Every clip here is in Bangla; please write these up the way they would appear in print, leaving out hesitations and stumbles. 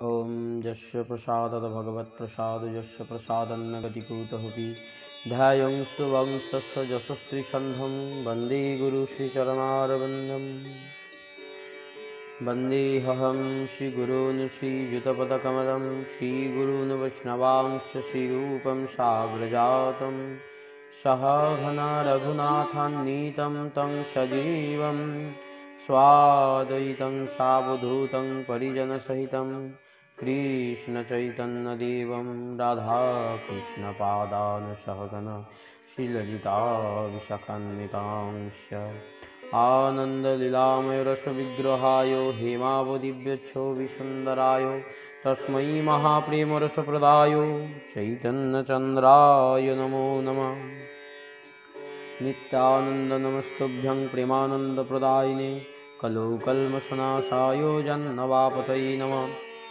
ओम यस्य प्रसादत भगवत्प्रसाद यस्य प्रसादन्न गतिकूतहुपि ध्यायंस्तु वंस्तस्य यशस्त्रिसन्धं वन्दे गुरुश्रीचरणारविन्दं वन्देऽहं श्रीगुरून् श्रीयुतपदकमलं श्रीगुरून् वैष्णवांश्च श्रीरूपं साग्रजातं सहघना रघुनाथान्वितं तं सजीवं स्वाद्वैतं सावधूतं परिजनसहितं कृष्णचैतन्यदेवं राधाकृष्णपादान् सहगण श्रीललिता विशाखान्वितांश्च आनन्दलीलामय रसविग्रहाय हेमावदिव्यच्छोभिसुन्दराय तस्मै महाप्रेमरसप्रदाय चैतन्यचन्द्राय नमो नमः। नित्यानन्द नमस्तुभ्यं प्रेमानन्दप्रदायिने कलौकल्मषनाशाय जन्नवापतये नमः।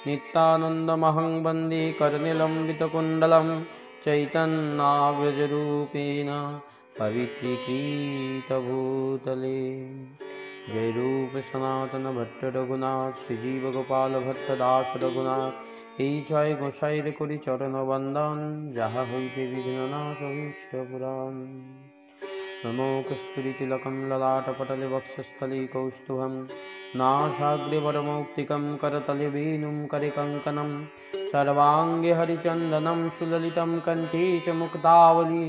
नित्यानन्दमहं वन्दे करनिलम्बितकुण्डलं चैतन्याव्रजरूपेण पवित्रीकृतभूतले। जय रूप सनातन भट्ट रघुनाथ श्रीजीव गोपाल भट्ट दास रघुनाथ এই জয় গোসাইর করি চরণ বন্দন যাহা হইতে বিঘ্ননাশ অভীষ্ট পুরাণ। নমো কস্তুরীতিলকম ললাটপটলে বক্ষস্থলে কৌস্তুভম নাসাগ্রে বরমৌক্তিকম করতলে বেণুম করে কঙ্কণম সর্বাঙ্গে হরিচন্দনম সুললিতম কণ্ঠে চ মুক্তাবলী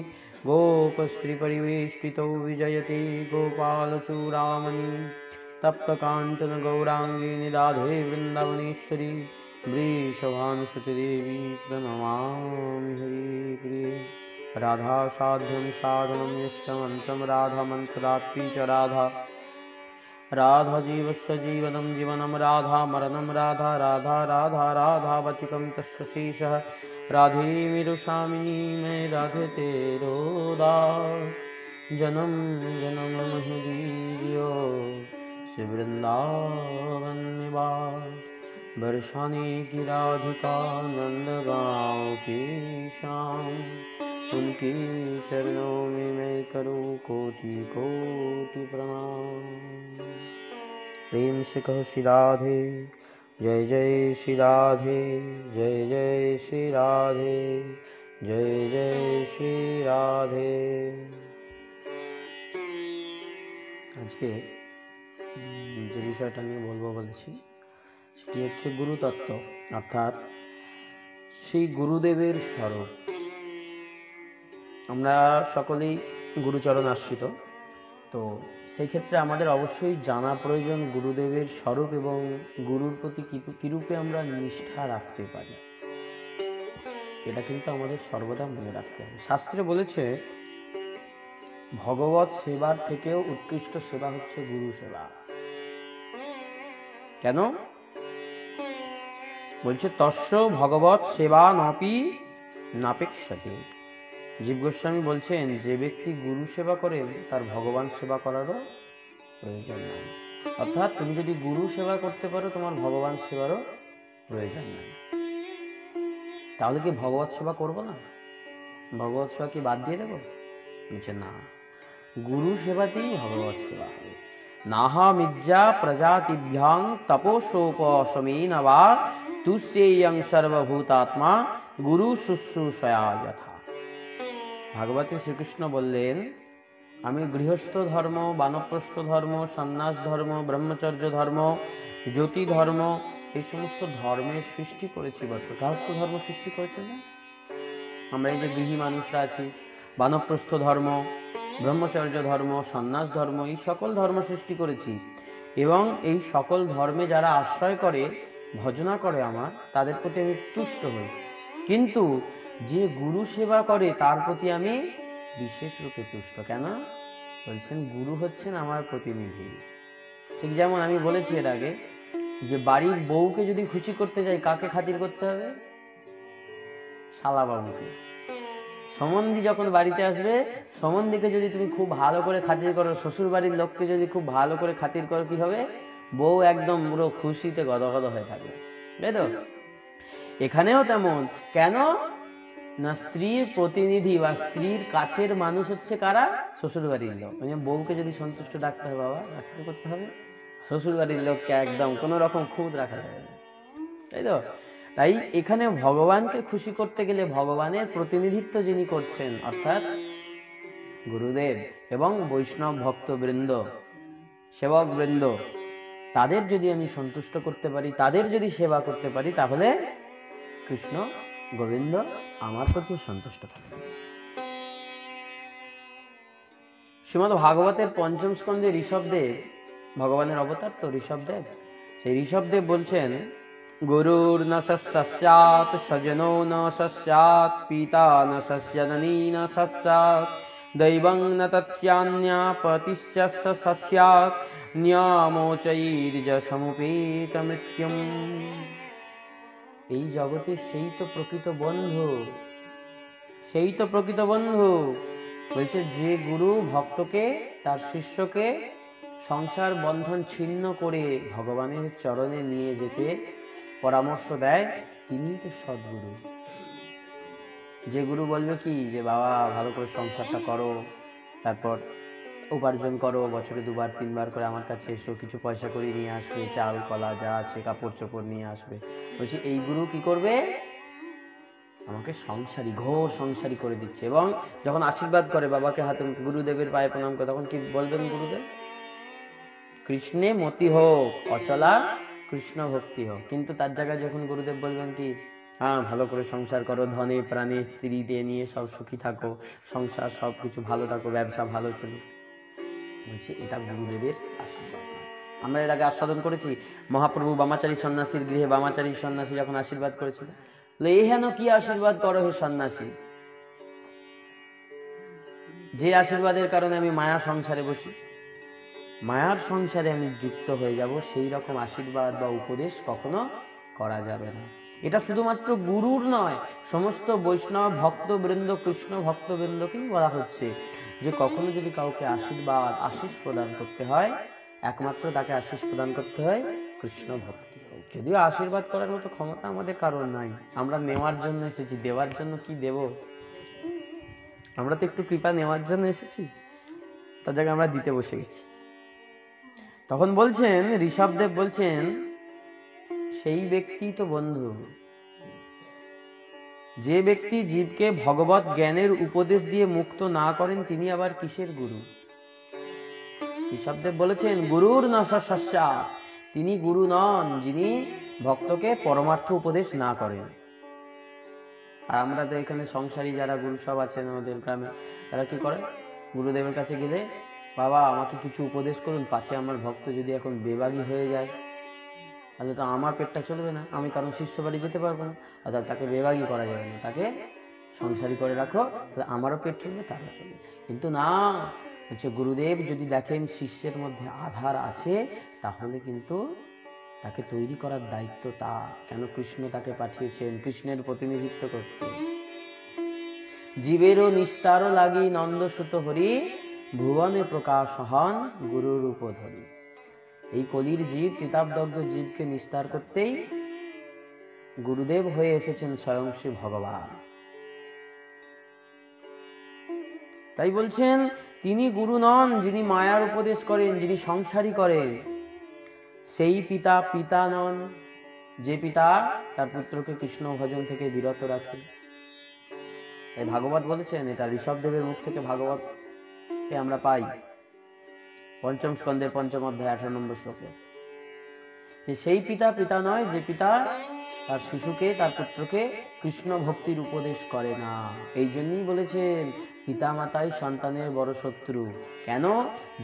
गोपस्त्री परिवेष्टितो विजयते गोपालचूड़ामणि तप्तकाञ्चन गौराङ्गी निराधे वृन्दावनेश्वरी वृषभानुसुते देवी प्रणमामि हरिप्रिये। राधा साध्यं साधनं यस्य मन्त्रं राधा मन्त्रदात्री च राधा राधा जीवस्य जीवनं जीवनं राधा मरणं राधा राधा राधा राधा वचिकं तस्य शेषः राधे मेरुषामिनी मैं राधे तेरो दास जन्म जन्म महदीयो से वृंदावन निवास बरसाने की राधिका नंद गाँव की शाम उनके चरणों में मैं करूँ कोटि कोटि प्रणाम। प्रेम से कहो श्री राधे जय जय श्री राधे जय जय श्री राधे जय जय श्री राधे। আজকে যে বিষয়টা নিয়ে বলবো বলেছি সেটি হচ্ছে গুরুতত্ত্ব, অর্থাৎ সেই গুরুদেবের স্বরূপ। আমরা সকলেই গুরুচরণ আশ্রিত, তো সেই ক্ষেত্রে আমাদের অবশ্যই জানা প্রয়োজন গুরুদেবের স্বরূপ এবং গুরুর প্রতি কীরূপে আমরা নিষ্ঠা রাখতে পারি, এটা কিন্তু আমাদের সর্বদা মনে রাখতে হবে। শাস্ত্রে বলেছে ভগবত সেবার থেকেও উৎকৃষ্ট সেবা হচ্ছে গুরু সেবা। কেন বলছে? তস্য ভগবত সেবা নাপি নাপেক্ষতে। জীব গোস্বামী বলছেন, যে ব্যক্তি গুরু সেবা করে তার ভগবান সেবা করারও প্রয়োজন নেই। অর্থাৎ তুমি যদি গুরু সেবা করতে পারো তোমার ভগবান সেবারও প্রয়োজন নেই। তাহলে কি ভগবত সেবা করবো না? ভগবত সেবা কি বাদ দিয়ে দেবো? বলছে না, গুরু সেবাতেই ভগবত সেবা হবে। নাহা মিজ্জা প্রজাতিভ্যাং তপসোপশমেন বা তুষ্যেয়ং সর্বভূতাত্মা গুরু শুশ্রূষয়া যথা। ভাগবতে শ্রীকৃষ্ণ বললেন, আমি গৃহস্থ ধর্ম, বানপ্রস্থ ধর্ম, সন্ন্যাস ধর্ম, ব্রহ্মচর্য ধর্ম, জ্যোতি ধর্ম, এই সমস্ত ধর্মের সৃষ্টি করেছি। গৃহস্থ ধর্ম সৃষ্টি করেছে না? আমরা এই যে গৃহী মানুষরা আছি, বানপ্রস্থ ধর্ম, ব্রহ্মচর্য ধর্ম, সন্ন্যাস ধর্ম, এই সকল ধর্ম সৃষ্টি করেছি। এবং এই সকল ধর্মে যারা আশ্রয় করে, ভজনা করে আমার, তাদের প্রতি আমি তুষ্ট হই। কিন্তু যে গুরু সেবা করে তার প্রতি আমি বিশেষ রূপে তুষ্ট। কেন? বলছেন গুরু হচ্ছেন আমার প্রতিনিধি। ঠিক যেমন আমি বলেছি এর আগে যে বাড়ির বউকে যদি খুশি করতে যাই কাকে খাতির করতে হবে? শালাবাবুকে। সম্বন্ধী যখন বাড়িতে আসবে, সম্বন্ধীকে যদি তুমি খুব ভালো করে খাতির করো, শ্বশুর বাড়ির লোককে যদি খুব ভালো করে খাতির করো, কি হবে? বউ একদম পুরো খুশিতে গদগদ হয়ে থাকবে, তাই তো? এখানেও তেমন। কেন না, স্ত্রীর প্রতিনিধি বা স্ত্রীর কাছের মানুষ হচ্ছে কারা? শ্বশুর বাড়ির লোক। বউকে যদি সন্তুষ্ট রাখতে হবে, বাবা রাখতে করতে হবে, শ্বশুর বাড়ির লোককে একদম কোনো রকম খুঁত রাখা যাবে না। তাই তো? তাই এখানে ভগবানকে খুশি করতে গেলে ভগবানের প্রতিনিধিত্ব যিনি করছেন অর্থাৎ গুরুদেব এবং বৈষ্ণব ভক্তবৃন্দ, সেবক বৃন্দ, তাদের যদি আমি সন্তুষ্ট করতে পারি, তাদের যদি সেবা করতে পারি, তাহলে কৃষ্ণ গোবিন্দ আমার প্রতি সন্তুষ্ট থাকবে। শ্রীমদ্ ভাগবতের পঞ্চম স্কন্ধে ঋষভদেব, ভগবানের অবতার তো ঋষভদেব, সেই ঋষভদেব বলছেন, গুরুর ন সস্যাৎ স্বজনো ন সস্যাৎ পিতা ন সস্যজনী ন সস্যাৎ দৈবং ন তস্যান্যাপতিশ্চ সস্যাৎ নিয়ামোচৈর্য সমুপেত মৃত্যুম। এই জগতে সেই তো প্রকৃত বন্ধু, সেই তো প্রকৃত বন্ধু। বলছে যে গুরু ভক্তকে, তার শিষ্যকে সংসার বন্ধন ছিন্ন করে ভগবানের চরণে নিয়ে যেতে পরামর্শ দেয়, তিনি তো সদ্গুরু। যে গুরু বলবে কি যে বাবা ভালো করে সংসারটা করো, তারপর উপার্জন করো, বছরে 2বার 3বার করে আমার কাছে এসো, কিছু পয়সা করে নিয়ে আসবে, চাল কলা যা আছে কাপড় চোপড় নিয়ে আসবে। বলছি এই গুরু কি করবে? আমাকে সংসারী, ঘোর সংসারী করে দিচ্ছে। এবং যখন আশীর্বাদ করে বাবাকে হাতে, গুরুদেবের পায়ে প্রণাম করে, তখন কি বলবেন গুরুদেব? কৃষ্ণে মতি হোক, অচলা কৃষ্ণ ভক্তি হোক। কিন্তু তার জায়গায় যখন গুরুদেব বলবেন কি হ্যাঁ ভালো করে সংসার করো, ধনে প্রাণে স্ত্রী দিয়ে নিয়ে সব সুখী থাকো, সংসার সব কিছু ভালো থাকো, ব্যবসা ভালো চলুক, বলছি এটা গুরুদেবের আশীর্বাদ। আমরা এর আগে আস্বাদন করেছি, মহাপ্রভু বামাচারী সন্ন্যাসীর গৃহে বামাচারী সন্ন্যাসী যখন আশীর্বাদ করেছিল, এই হেন কি আশীর্বাদ করো হে সন্ন্যাসী, যে আশীর্বাদের কারণে আমি মায়া সংসারে বসি, মায়ার সংসারে আমি যুক্ত হয়ে যাব, সেই রকম আশীর্বাদ বা উপদেশ কখনো করা যাবে না। এটা শুধুমাত্র গুরুর নয়, সমস্ত বৈষ্ণব ভক্তবৃন্দ, কৃষ্ণ ভক্তবৃন্দকেই বলা হচ্ছে যে কখনো যদি কাউকে আশীর্বাদ, আশীষ প্রদান করতে হয়, একমাত্র তাকে আশীষ প্রদান করতে হয় কৃষ্ণ ভক্তি। যদিও আশীর্বাদ করার মতো ক্ষমতা আমাদের কারণ নাই, আমরা নেওয়ার জন্য এসেছি, দেওয়ার জন্য কি দেব? আমরা তো একটু কৃপা নেওয়ার জন্য এসেছি, তার জায়গায় আমরা দিতে বসে গেছি। তখন বলছেন, ঋষভদেব বলছেন, সেই ব্যক্তি তো বন্ধু, যে ব্যক্তি জীবকে ভগবত জ্ঞানের উপদেশ দিয়ে মুক্ত না করেন, তিনি আবার কিসের গুরু? ঋষভদেব বলেছেন, গুরুর ন সস্যাৎ, তিনি গুরু নন যিনি ভক্তকে পরমার্থ উপদেশ না করেন। আর আমরা তো এখানে সংসারী যারা গুরু সব আছেন আমাদের গ্রামে, তারা কি করে? গুরুদেবের কাছে গেলে, বাবা আমাকে কিছু উপদেশ করুন, পাছে আমার ভক্ত যদি এখন বেবাগী হয়ে যায়, তাহলে তো আমার পেটটা চলবে না, আমি কারণ শিষ্য বাড়ি যেতে পারবো না। অর্থাৎ তাকে বেবাগী করা যাবে না, তাকে সংসারী করে রাখো, তাহলে আমারও পেট চলবে, তারও চলবে। কিন্তু না, হচ্ছে গুরুদেব যদি দেখেন শিষ্যের মধ্যে আধার আছে, তাহলে কিন্তু তাকে তৈরি করার দায়িত্ব তার। কেন? কৃষ্ণ তাকে পাঠিয়েছেন কৃষ্ণের প্রতিনিধিত্ব করতে। জীবেরও নিস্তারও লাগি নন্দসুত হরি, ভুবনে প্রকাশ হন গুরুর রূপ ধরি। এই কলির জীব, কিতাবদগ্ধ জীবকে নিস্তার করতেই গুরুদেব হয়ে এসেছেন স্বয়ং শ্রী ভগবান। তাই বলছেন, তিনি গুরু নন যিনি মায়ার উপদেশ করেন, যিনি সংসারী করেন। সেই পিতা পিতা নন যে পিতা তার পুত্রকে কৃষ্ণ ভজন থেকে বিরত রাখে। এই ভাগবত বলেছেন, এটা ঋষভদেবের মুখ থেকে ভাগবতকে আমরা পাই, পঞ্চম স্কন্ধের 5ম অধ্যায় 18 নম্বর শ্লোকে, যে সেই পিতা পিতা নয় যে পিতা তার শিশুকে, তার পুত্রকে কৃষ্ণ ভক্তির উপদেশ করে না। এই জন্যই বলেছেন পিতা মাতাই সন্তানের বড় শত্রু। কেন?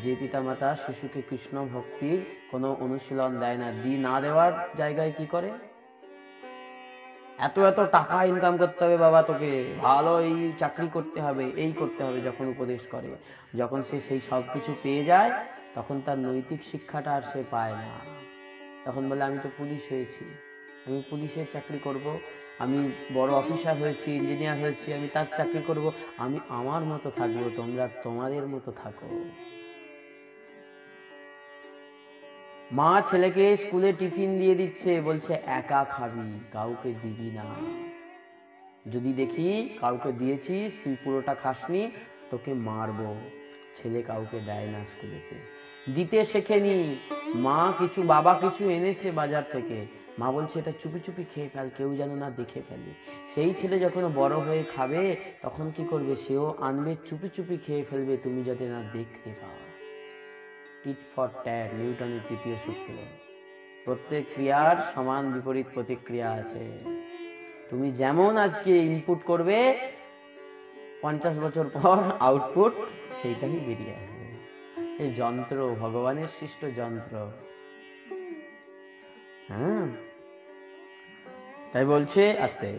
যে পিতা মাতা শিশুকে কৃষ্ণ ভক্তির কোনো অনুশীলন দেয় না, না দেওয়ার জায়গায় কি করে? এত এত টাকা ইনকাম করতে হবে বাবা, তোকে ভালো এই চাকরি করতে হবে, এই করতে হবে, যখন উপদেশ করে, যখন সে সেই সব কিছু পেয়ে যায়, তখন তার নৈতিক শিক্ষাটা আর সে পায় না। তখন বলে আমি তো পুলিশ হয়েছি, আমি পুলিশের চাকরি করব, আমি বড় অফিসার হয়েছি, ইঞ্জিনিয়ার হয়েছি, আমি তার চাকরি করব, আমি আমার মতো থাকবো, তোমরা তোমাদের মতো থাকো। মা ছেলেকে স্কুলে টিফিন দিয়ে দিচ্ছে, বলছে একা খাবি, কাউকে দিবি না। যদি দেখি কাউকে দিয়েছিস, তুই পুরোটা খাসনি, তোকে মারবো। ছেলে কাউকে দেয় না স্কুলেতে, দিতে শেখেনি। মা কিছু, বাবা কিছু এনেছে বাজার থেকে, মা বলছে এটা চুপি চুপি খেয়ে ফেল, কেউ যেন না দেখে ফেলে। সেই ছেলে যখন বড় হয়ে খাবে তখন কি করবে, সেও আনবে চুপি চুপি খেয়ে ফেলবে, তুমি যাতে না দেখতে পাও। টিট ফর ট্যাট, নিউটনের তৃতীয় সূত্র। প্রত্যেক ক্রিয়ার সমান বিপরীত প্রতিক্রিয়া আছে। তুমি যেমন আজকে ইনপুট করবে 50 বছর পর আউটপুট সেইটাই বেরিয়ে আসবে। এই যন্ত্র ভগবানের সৃষ্ট যন্ত্র। হ্যাঁ, তাই বলছে আসতে,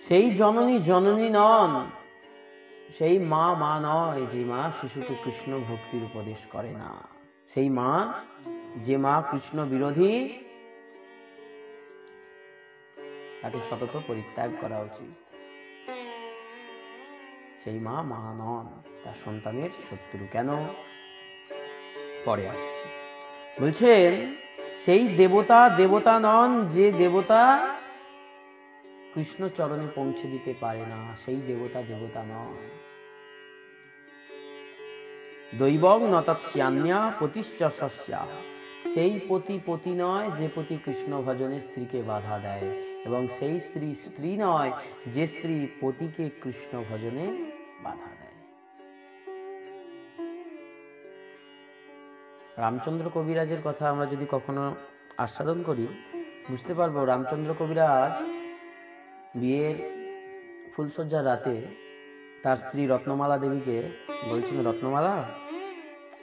সেই জননী জননী নন, সেই মা মা নয় যে মা শিশুকে কৃষ্ণ ভক্তির উপদেশ করে না। সেই মা, যে মা কৃষ্ণ বিরোধী, তাকে সতত পরিত্যাগ করা উচিত। সেই মা মা নন, তার সন্তানের শত্রু। কেন? পরে আসছে। বলছেন সেই দেবতা দেবতা নন যে দেবতা কৃষ্ণ চরণে পৌঁছে দিতে পারে না, সেই দেবতা দেবতা নন। দৈবং নতস্যান্যা পতিশ্চ সস্যা, সেই পতি পতি নয় যে পতি কৃষ্ণ ভজনে স্ত্রীকে বাধা দেয়, এবং সেই স্ত্রী স্ত্রী নয় যে স্ত্রী পতিকে কৃষ্ণ ভজনে বাধা দেয়। রামচন্দ্র কবিরাজের কথা আমরা যদি কখনো আস্বাদন করি বুঝতে পারবো। রামচন্দ্র কবিরাজ বিয়ের ফুলসজ্জার রাতে তার স্ত্রী রত্নমালা দেবীকে বলছেন, রত্নমালা,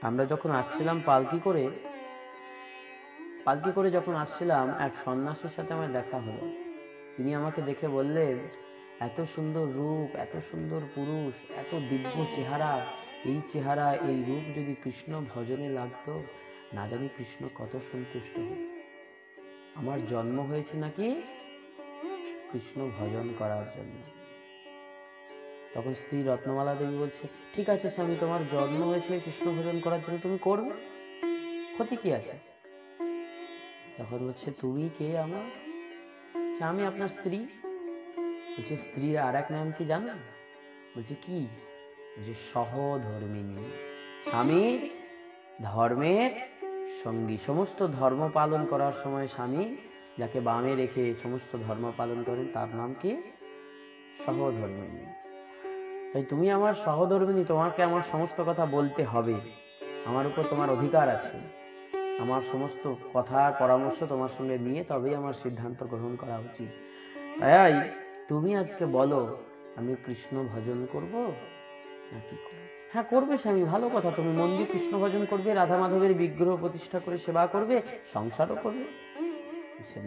আমরা যখন আসছিলাম পালকি করে যখন আসছিলাম, এক সন্ন্যাসীর সাথে আমার দেখা হলো। তিনি আমাকে দেখে বললেন, এত সুন্দর রূপ, এত সুন্দর পুরুষ, এত দিব্য চেহারা, এই চেহারা এই রূপ যদি কৃষ্ণ ভজনে লাগতো, না জানি কৃষ্ণ কত সন্তুষ্ট হতো। আমার জন্ম হয়েছে নাকি কৃষ্ণ ভজন করার জন্য। তখন স্ত্রী রত্নমালা দেবী বলছে, ঠিক আছে স্বামী, তোমার জন্ম হয়েছে কৃষ্ণ ভজন করার জন্য, তুমি করবে, ক্ষতি কি আছে? তখন বলছে, তুমি কে? আমার আমি আপনার স্ত্রী। বলছে, স্ত্রীর আর এক নাম কি জানো? বলছে, কি? বলছে, সহধর্মিনী। স্বামীর ধর্মের সঙ্গী। সমস্ত ধর্ম পালন করার সময় স্বামী যাকে বামে রেখে সমস্ত ধর্ম পালন করেন তার নাম কি? সহধর্মিনী। তাই তুমি আমার সহধর্মিনী, তোমাকে আমার সমস্ত কথা বলতে হবে, আমার উপর তোমার অধিকার আছে। আমার সমস্ত কথা পরামর্শ তোমার সঙ্গে নিয়ে তবেই আমার সিদ্ধান্ত গ্রহণ করা উচিত। তাই তুমি আজকে বলো, আমি কৃষ্ণ ভজন করব নাকি করব? হ্যাঁ করবে স্বামী, ভালো কথা, তুমি মন দিয়ে কৃষ্ণ ভজন করবে, রাধা মাধবের বিগ্রহ প্রতিষ্ঠা করে সেবা করবে, সংসারও করবে।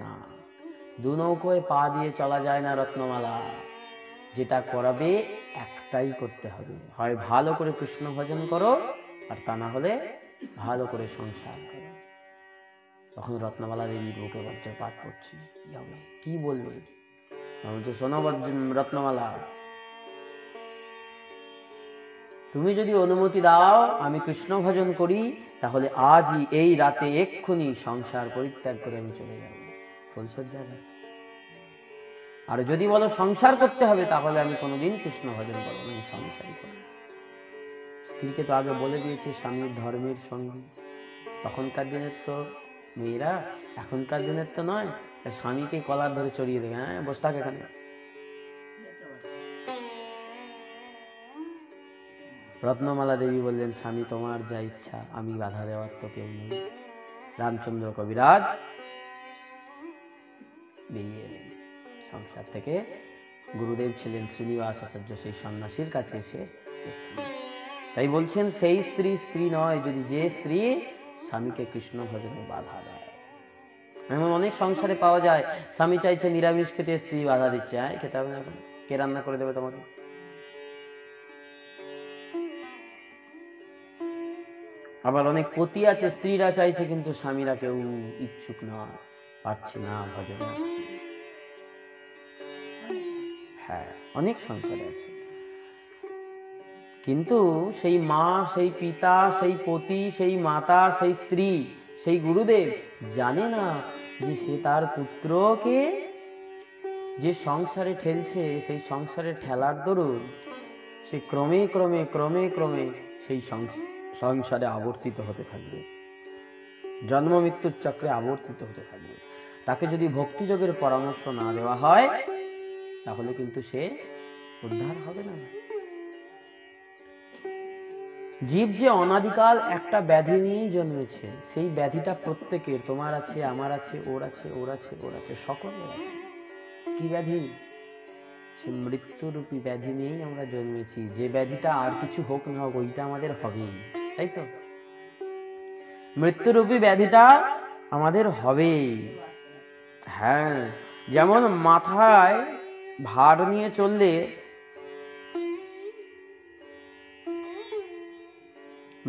না, দু নৌকোয় পা দিয়ে চলা যায় না রত্নমালা। যেটা করাবে একটাই করতে হবে, হয় ভালো করে কৃষ্ণ ভজন করো, আর তা না হলে ভালো করে সংসার করো। তখন রত্নমালা দেবীর বুকে বজ্রপাত করছে, কি বলবে? আমি তো শোনো রত্নমালা, তুমি যদি অনুমতি দাও আমি কৃষ্ণ ভজন করি, তাহলে আজই এই রাতে এক্ষুনি সংসার পরিত্যাগ করে আমি চলে যাব ফুলসজ্জার। আর যদি বলো সংসার করতে হবে, তাহলে আমি কোনোদিন কৃষ্ণ ভজন করবো না, সংসারই করবো। স্ত্রীকে তো আগে বলে দিয়েছে স্বামীর ধর্মের সঙ্গে। তখনকার দিনের তো মেয়েরা, এখনকার দিনের তো নয়, স্বামীকে কলার ধরে চড়িয়ে দেবে, হ্যাঁ বসে থাক এখানে। রত্নমালা দেবী বললেন, স্বামী তোমার যা ইচ্ছা, আমি বাধা দেওয়ার তো কেউ নেই। রামচন্দ্র কবিরাজ বেরিয়ে এলেন সংসার থেকে। গুরুদেব ছিলেন শ্রীনিবাস আচার্য, সেই সন্ন্যাসীর কাছে এসে। তাই বলছেন, সেই স্ত্রী স্ত্রী নয় যদি যে স্ত্রী স্বামীকে কৃষ্ণ ভজনে বাধা দেয়। এমন অনেক সংসারে পাওয়া যায়, স্বামী চাইছে নিরামিষ খেতে, স্ত্রী বাধা দিচ্ছে, হ্যাঁ খেতে হবে না, এখন কে রান্না করে দেবে তোমাকে? আবার অনেক পতি আছে, স্ত্রীরা চাইছে কিন্তু স্বামীরা কেউ ইচ্ছুক নয়, পারছে না ভজনে। হ্যাঁ, অনেক সংসারে আছে। কিন্তু সেই মা, সেই পিতা, সেই পতি, সেই মাতা, সেই স্ত্রী, সেই গুরুদেব জানে না যে সে তার পুত্রকে যে সংসারে ঠেলছে, সেই সংসারে ঠেলার দরুন সে ক্রমে ক্রমে ক্রমে ক্রমে সেই সংসারে আবর্তিত হতে থাকবে, জন্ম মৃত্যুর চক্রে আবর্তিত হতে থাকবে। তাকে যদি ভক্তিযোগের পরামর্শ না দেওয়া হয় তাহলে কিন্তু সে উদ্ধার হবে না। জীব যে অনাদিকাল একটা ব্যাধি নিয়েই জন্মেছে, সেই ব্যাধিটা প্রত্যেকের, তোমার আছে, আমার আছে, ওর আছে, ওর আছে, ওর আছে, সকলের আছে। কি ব্যাধি? সে মৃত্যুরূপী ব্যাধি নিয়েই আমরা জন্মেছি। যে ব্যাধিটা আর কিছু হোক না হোক ওইটা আমাদের হবেই, তাই তো? মৃত্যুরূপী ব্যাধিটা আমাদের হবেই। হ্যাঁ, যেমন মাথায় ভার নিয়ে চললে,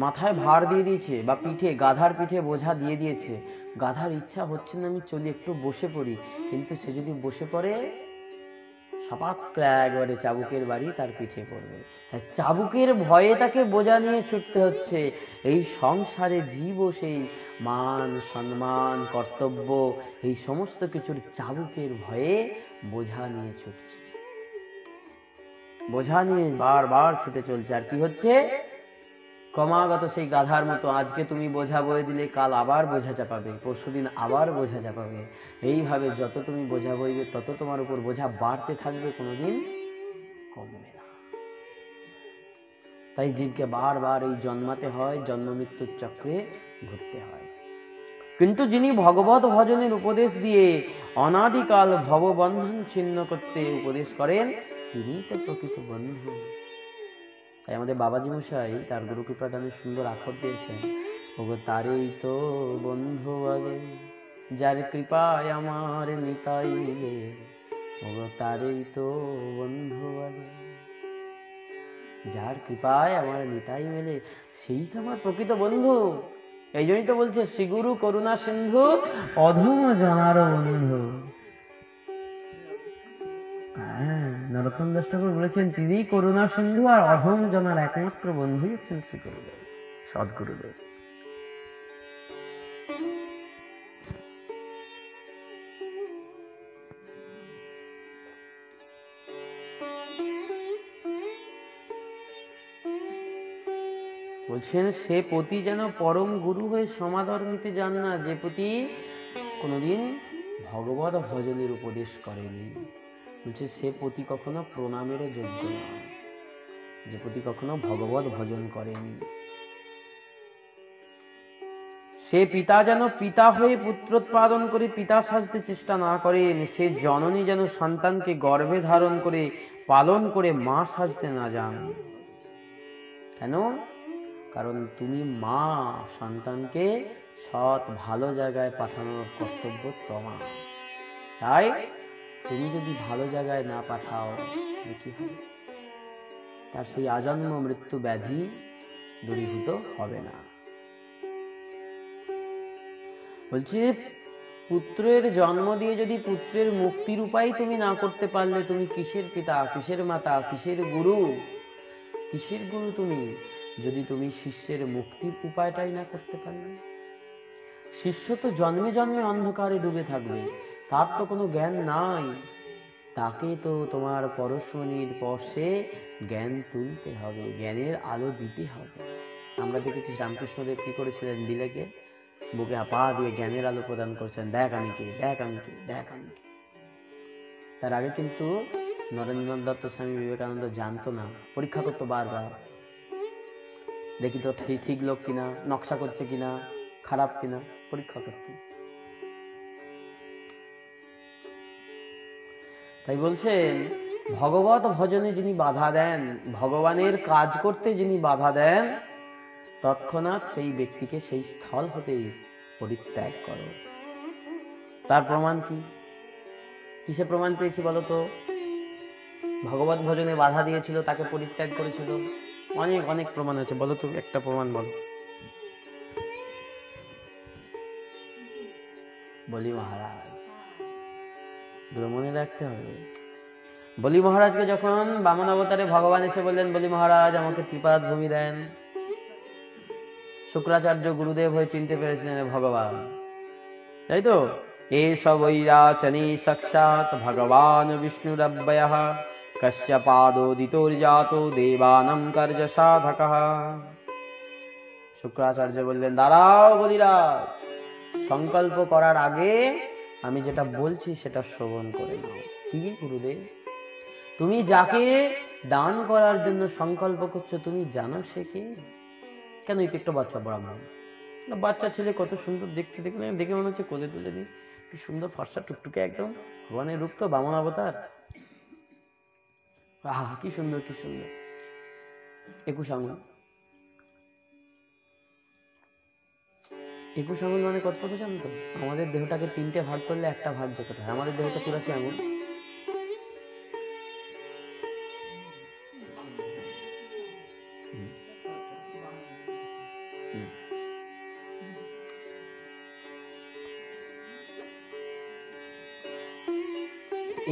মাথায় ভার দিয়ে দিয়েছে বা পিঠে, গাধার পিঠে বোঝা দিয়ে দিয়েছে, গাধার ইচ্ছা হচ্ছে না আমি চলি, একটু বসে পড়ি, কিন্তু সে যদি বসে পড়ে সপাক একবারে চাবুকের বাড়ি তার পিঠে পড়বে। চাবুকের ভয়ে তাকে বোঝা নিয়ে ছুটতে হচ্ছে। এই সংসারে জীবও সেই মান সম্মান কর্তব্য এই সমস্ত কিছুর চাবুকের ভয়ে বোঝা নিয়ে ছুটছে, বোঝা নিয়ে বারবার ছুটে চলছে। আর কি হচ্ছে? ক্রমাগত সেই গাধার মতো আজকে তুমি বোঝা বয়ে দিলে কাল আবার বোঝা চাপাবে, পরশুদিন আবার বোঝা চাপাবে। এইভাবে যত তুমি বোঝা বইবে তত তোমার উপর বোঝা বাড়তে থাকবে, কোনোদিন কমবে না। তাই জীবকে বারবার এই জন্মাতে হয়, জন্ম মৃত্যুর চক্রে ঘুরতে হয়। কিন্তু যিনি ভগবত ভজনের উপদেশ দিয়ে অনাদিকাল ভববন্ধন ছিন্ন করতে উপদেশ করেন, তিনি তো প্রকৃত বন্ধু। তাই আমাদের বাবাজি মশাই তার গুরু কৃপাদানে সুন্দর আখর দিয়েছেন, ওগো তারেই তো বন্ধু আগে, যার কৃপায় আমার নিতাই মিলে, ওগো তারেই তো বন্ধু আগে, যার কৃপায় আমার নিতাই মেলে সেই তো আমার প্রকৃত বন্ধু। এই জন্যই তো বলছে শ্রীগুরু করুণা সিন্ধু অধম জনার বন্ধু। নরোত্তম দাস ঠাকুর বলেছেন তিনি করুণা সিন্ধু আর অধম জনার একমাত্র বন্ধুই হচ্ছেন শ্রী গুরুদেব, সদ্গুরুদেব। বলছেন সে পতি যেন পরম গুরু হয়ে সমাদর নিতে যান না, যে পতি কোনোদিন ভগবত ভজনের উপদেশ করেনি। বলছে সে পতি কখনো প্রণামেরও যোগ্য নয়, যে পতি কখনো ভগবত ভজন করেনি। সে পিতা যেন পিতা হয়ে পুত্রোৎপাদন করে পিতা সাজতে চেষ্টা না করেন, সে জননী যেন সন্তানকে গর্ভে ধারণ করে পালন করে মা সাজতে না যান। কেন? কারণ তুমি মা, সন্তানকে সৎ ভালো জায়গায় পাঠানোর কর্তব্য তোমার। তাই তুমি যদি ভালো জায়গায় না পাঠাও কি হবে? তার সেই আজন্ম মৃত্যু ব্যাধি দূরীভূত হবে না। বলছি পুত্রের জন্ম দিয়ে যদি পুত্রের মুক্তির উপায় তুমি না করতে পারলে তুমি কিসের পিতা, কিসের মাতা, কিসের গুরু? কিসের গুরু তুমি যদি তুমি শিষ্যের মুক্তির উপায়টাই না করতে পারলে? শিষ্য তো জন্মে জন্মে অন্ধকারে ডুবে থাকবে, তার তো কোনো জ্ঞান নাই। তাকে তো তোমার পরশমণির স্পর্শে জ্ঞান তুলতে হবে, জ্ঞানের আলো দিতে হবে। আমরা দেখেছি রামকৃষ্ণদেব কি করেছিলেন, দিলেকে বুকে আপা দিয়ে জ্ঞানের আলো প্রদান করছেন, দেখ আমি কে, দেখ আমি কে, দেখ আমি কে। তার আগে কিন্তু নরেন্দ্রনাথ দত্ত স্বামী বিবেকানন্দ জানতো না, পরীক্ষা করতো বারবার, দেখি তো ঠিক লোক কিনা, নকশা করছে কিনা, খারাপ কিনা, পরীক্ষা করতে। তাই বলছেন ভগবত ভজনে যিনি বাধা দেন, ভগবানের কাজ করতে যিনি বাধা দেন, তৎক্ষণাৎ সেই ব্যক্তিকে সেই স্থল হতে পরিত্যাগ করো। তার প্রমাণ কি? কিসে প্রমাণ পেয়েছি বলতো? ভগবত ভজনে বাধা দিয়েছিল, তাকে পরিত্যাগ করেছিল, অনেক অনেক প্রমাণ আছে। বলো তো একটা প্রমাণ বলো। বলি মহারাজ, মনে রাখতে হবে। বলি মহারাজকে যখন বামন অবতারে ভগবান এসে বললেন, বলি মহারাজ আমাকে ত্রিপাদ ভূমি দেন, শুক্রাচার্য গুরুদেব হয়ে চিনতে পেরেছিলেন ভগবান, তাই তো? এষ বৈরাচনী সাক্ষাৎ ভগবান বিষ্ণুরব্যয়ঃ কস্য পাদোদিতোর্জাতো দেবানাং কার্য সাধকঃ। শুক্রাচার্য বললেন, দাঁড়াও বলিরাজ, সংকল্প করার আগে আমি যেটা বলছি সেটা শ্রবণ করে নাও। কি গুরুদেব, তুমি যাকে দান করার জন্য সংকল্প করছো তুমি জানো সে কে? কেন? এই তো একটা বাচ্চা ব্রাহ্মণ, বাচ্চা ছেলে, কত সুন্দর দেখতে, দেখে মনে হচ্ছে কোলে তুলে দিই, কি সুন্দর ফর্সা টুকটুকে একদম ভগবানের রূপ, তো বামন অবতার। আহা কি সুন্দর, কি সুন্দর। 21 আঙুল, 21 আঙুল মানে কত জানতো? আমাদের দেহটাকে 3টে ভাগ করলে একটা ভাগ দেখতে হয়। আমাদের দেহটা 84 আঙুল।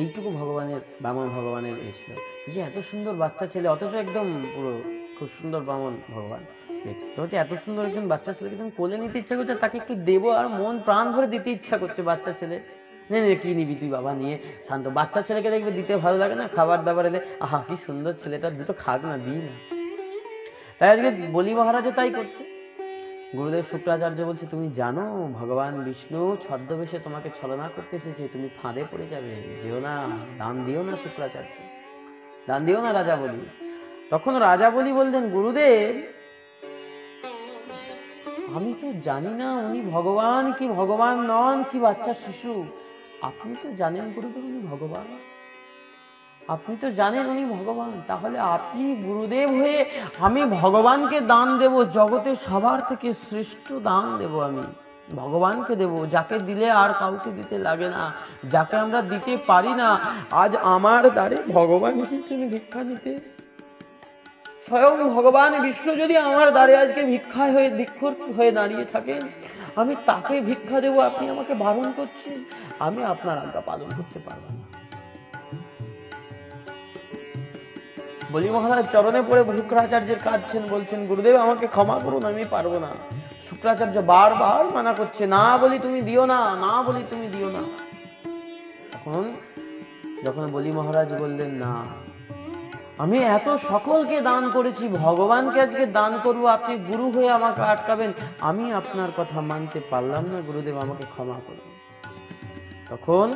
এইটুকু ভগবানের, বামন ভগবানের ছিল, যে এত সুন্দর বাচ্চা ছেলে, অথচ একদম পুরো খুব সুন্দর বামন ভগবান দেখতে হচ্ছে। এত সুন্দর একজন বাচ্চা ছেলেকে তুমি কোলে নিতে ইচ্ছা করছে, তাকে একটু দেবো আর মন প্রাণ ভরে দিতে ইচ্ছা করছে। বাচ্চা ছেলে, নে কি নিবি তুই বাবা, নিয়ে শান্ত। বাচ্চা ছেলেকে দেখবে দিতে ভালো লাগে না, খাবার দাবার এলে আহা কি সুন্দর ছেলেটা, দুটো খাক না, দিই না। তাই আজকে বলি মহারাজও তাই করছে। গুরুদেব শুক্রাচার্য বলছে, তুমি জানো ভগবান বিষ্ণু ছদ্মবেশে তোমাকে ছলনা করতে এসেছে, তুমি ফাঁদে পড়ে যাবে, যেও না, দান দিও না শুক্রাচার্য, দান দিও না রাজা বলি। তখন রাজা বলি বললেন, গুরুদেব আমি তো জানি না উনি ভগবান কি ভগবান নন, কি বাচ্চা শিশু। আপনি তো জানেন গুরুদেব উনি ভগবান, আপনি তো জানেন উনি ভগবান, তাহলে আপনি গুরুদেব হয়ে আমি ভগবানকে দান দেব, জগতের সবার থেকে শ্রেষ্ঠ দান দেব, আমি ভগবানকে দেব, যাকে দিলে আর কাউকে দিতে লাগে না, যাকে আমরা দিতে পারি না। আজ আমার দ্বারে ভগবান এসেছেন ভিক্ষা নিতে, স্বয়ং ভগবান বিষ্ণু যদি আমার দ্বারে আজকে ভিক্ষায় হয়ে ভিক্ষুক হয়ে দাঁড়িয়ে থাকেন, আমি তাকে ভিক্ষা দেব, আপনি আমাকে বারণ করছেন, আমি আপনার আজ্ঞা পালন করতে পারবো না। বলি মহারাজ চরণে পড়ে শুক্রাচার্যের কাঁদছেন, বলছেন, গুরুদেব আমাকে ক্ষমা করুন, আমি পারবো না। শুক্রাচার্য বারবার মানা করছে, না বলি তুমি দিও না, না বলি তুমি দিও না। তখন যখন বলি মহারাজ বললেন, না আমি এত সকলকে দান করেছি, ভগবানকে আজকে দান করবো, আপনি গুরু হয়ে আমাকে আটকাবেন, আমি আপনার কথা মানতে পারলাম না, গুরুদেব আমাকে ক্ষমা করুন। তখন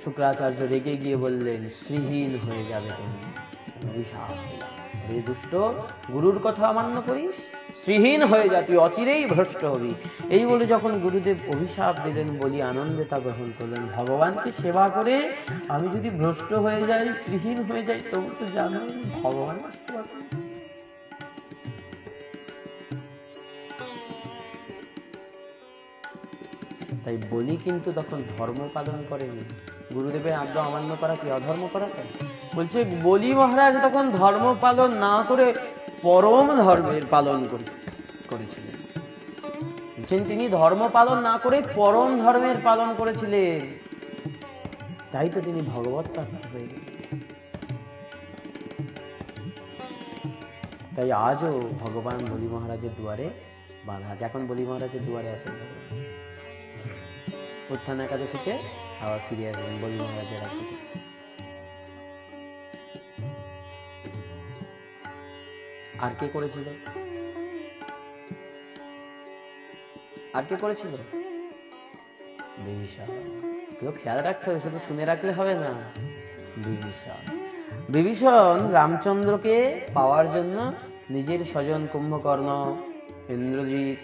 শুক্রাচার্য রেগে গিয়ে বললেন, শ্রীহীন হয়ে যাবে তুমি, অভিশাপ দিলাম, হে দুষ্ট, গুরুর কথা অমান্য করিস, শ্রীহীন হয়ে যা, তুই অচিরেই ভ্রষ্ট হবি। এই বলে যখন গুরুদেব অভিশাপ দিলেন, বলি আনন্দে তা গ্রহণ করলেন। ভগবানকে সেবা করে আমি যদি ভ্রষ্ট হয়ে যাই, শ্রীহীন হয়ে যাই, তবু তো জানো ভগবান সেবা করে। তাই বলি কিন্তু তখন ধর্ম পালন করেনি, গুরুদেবের আজ্ঞা অমান্য করা কি অধর্ম করা? বলছে বলি মহারাজ তখন ধর্ম পালন না করে পরম ধর্মের পালন করেছিলেন। তিনি ধর্ম পালন না করে পরম ধর্মের পালন করেছিলেন, তাই তো তিনি ভগবত প্রাপ্ত হয়ে গেলেন। তাই আজও ভগবান বলি মহারাজের দুয়ারে বাধা। এখন বলি মহারাজের দুয়ারে আসেন, উত্থান একাদশীতে আবার ফিরে আসবেন বলি মহারাজের রাজ্যে। আর কে করেছিল? আর কে করেছিল? বিভীষণ। কেউ খেয়াল রাখতে হবে, শুধু শুনে রাখলে হবে না। বিভীষণ, বিভীষণ রামচন্দ্রকে পাওয়ার জন্য নিজের স্বজন কুম্ভকর্ণ, ইন্দ্রজিৎ,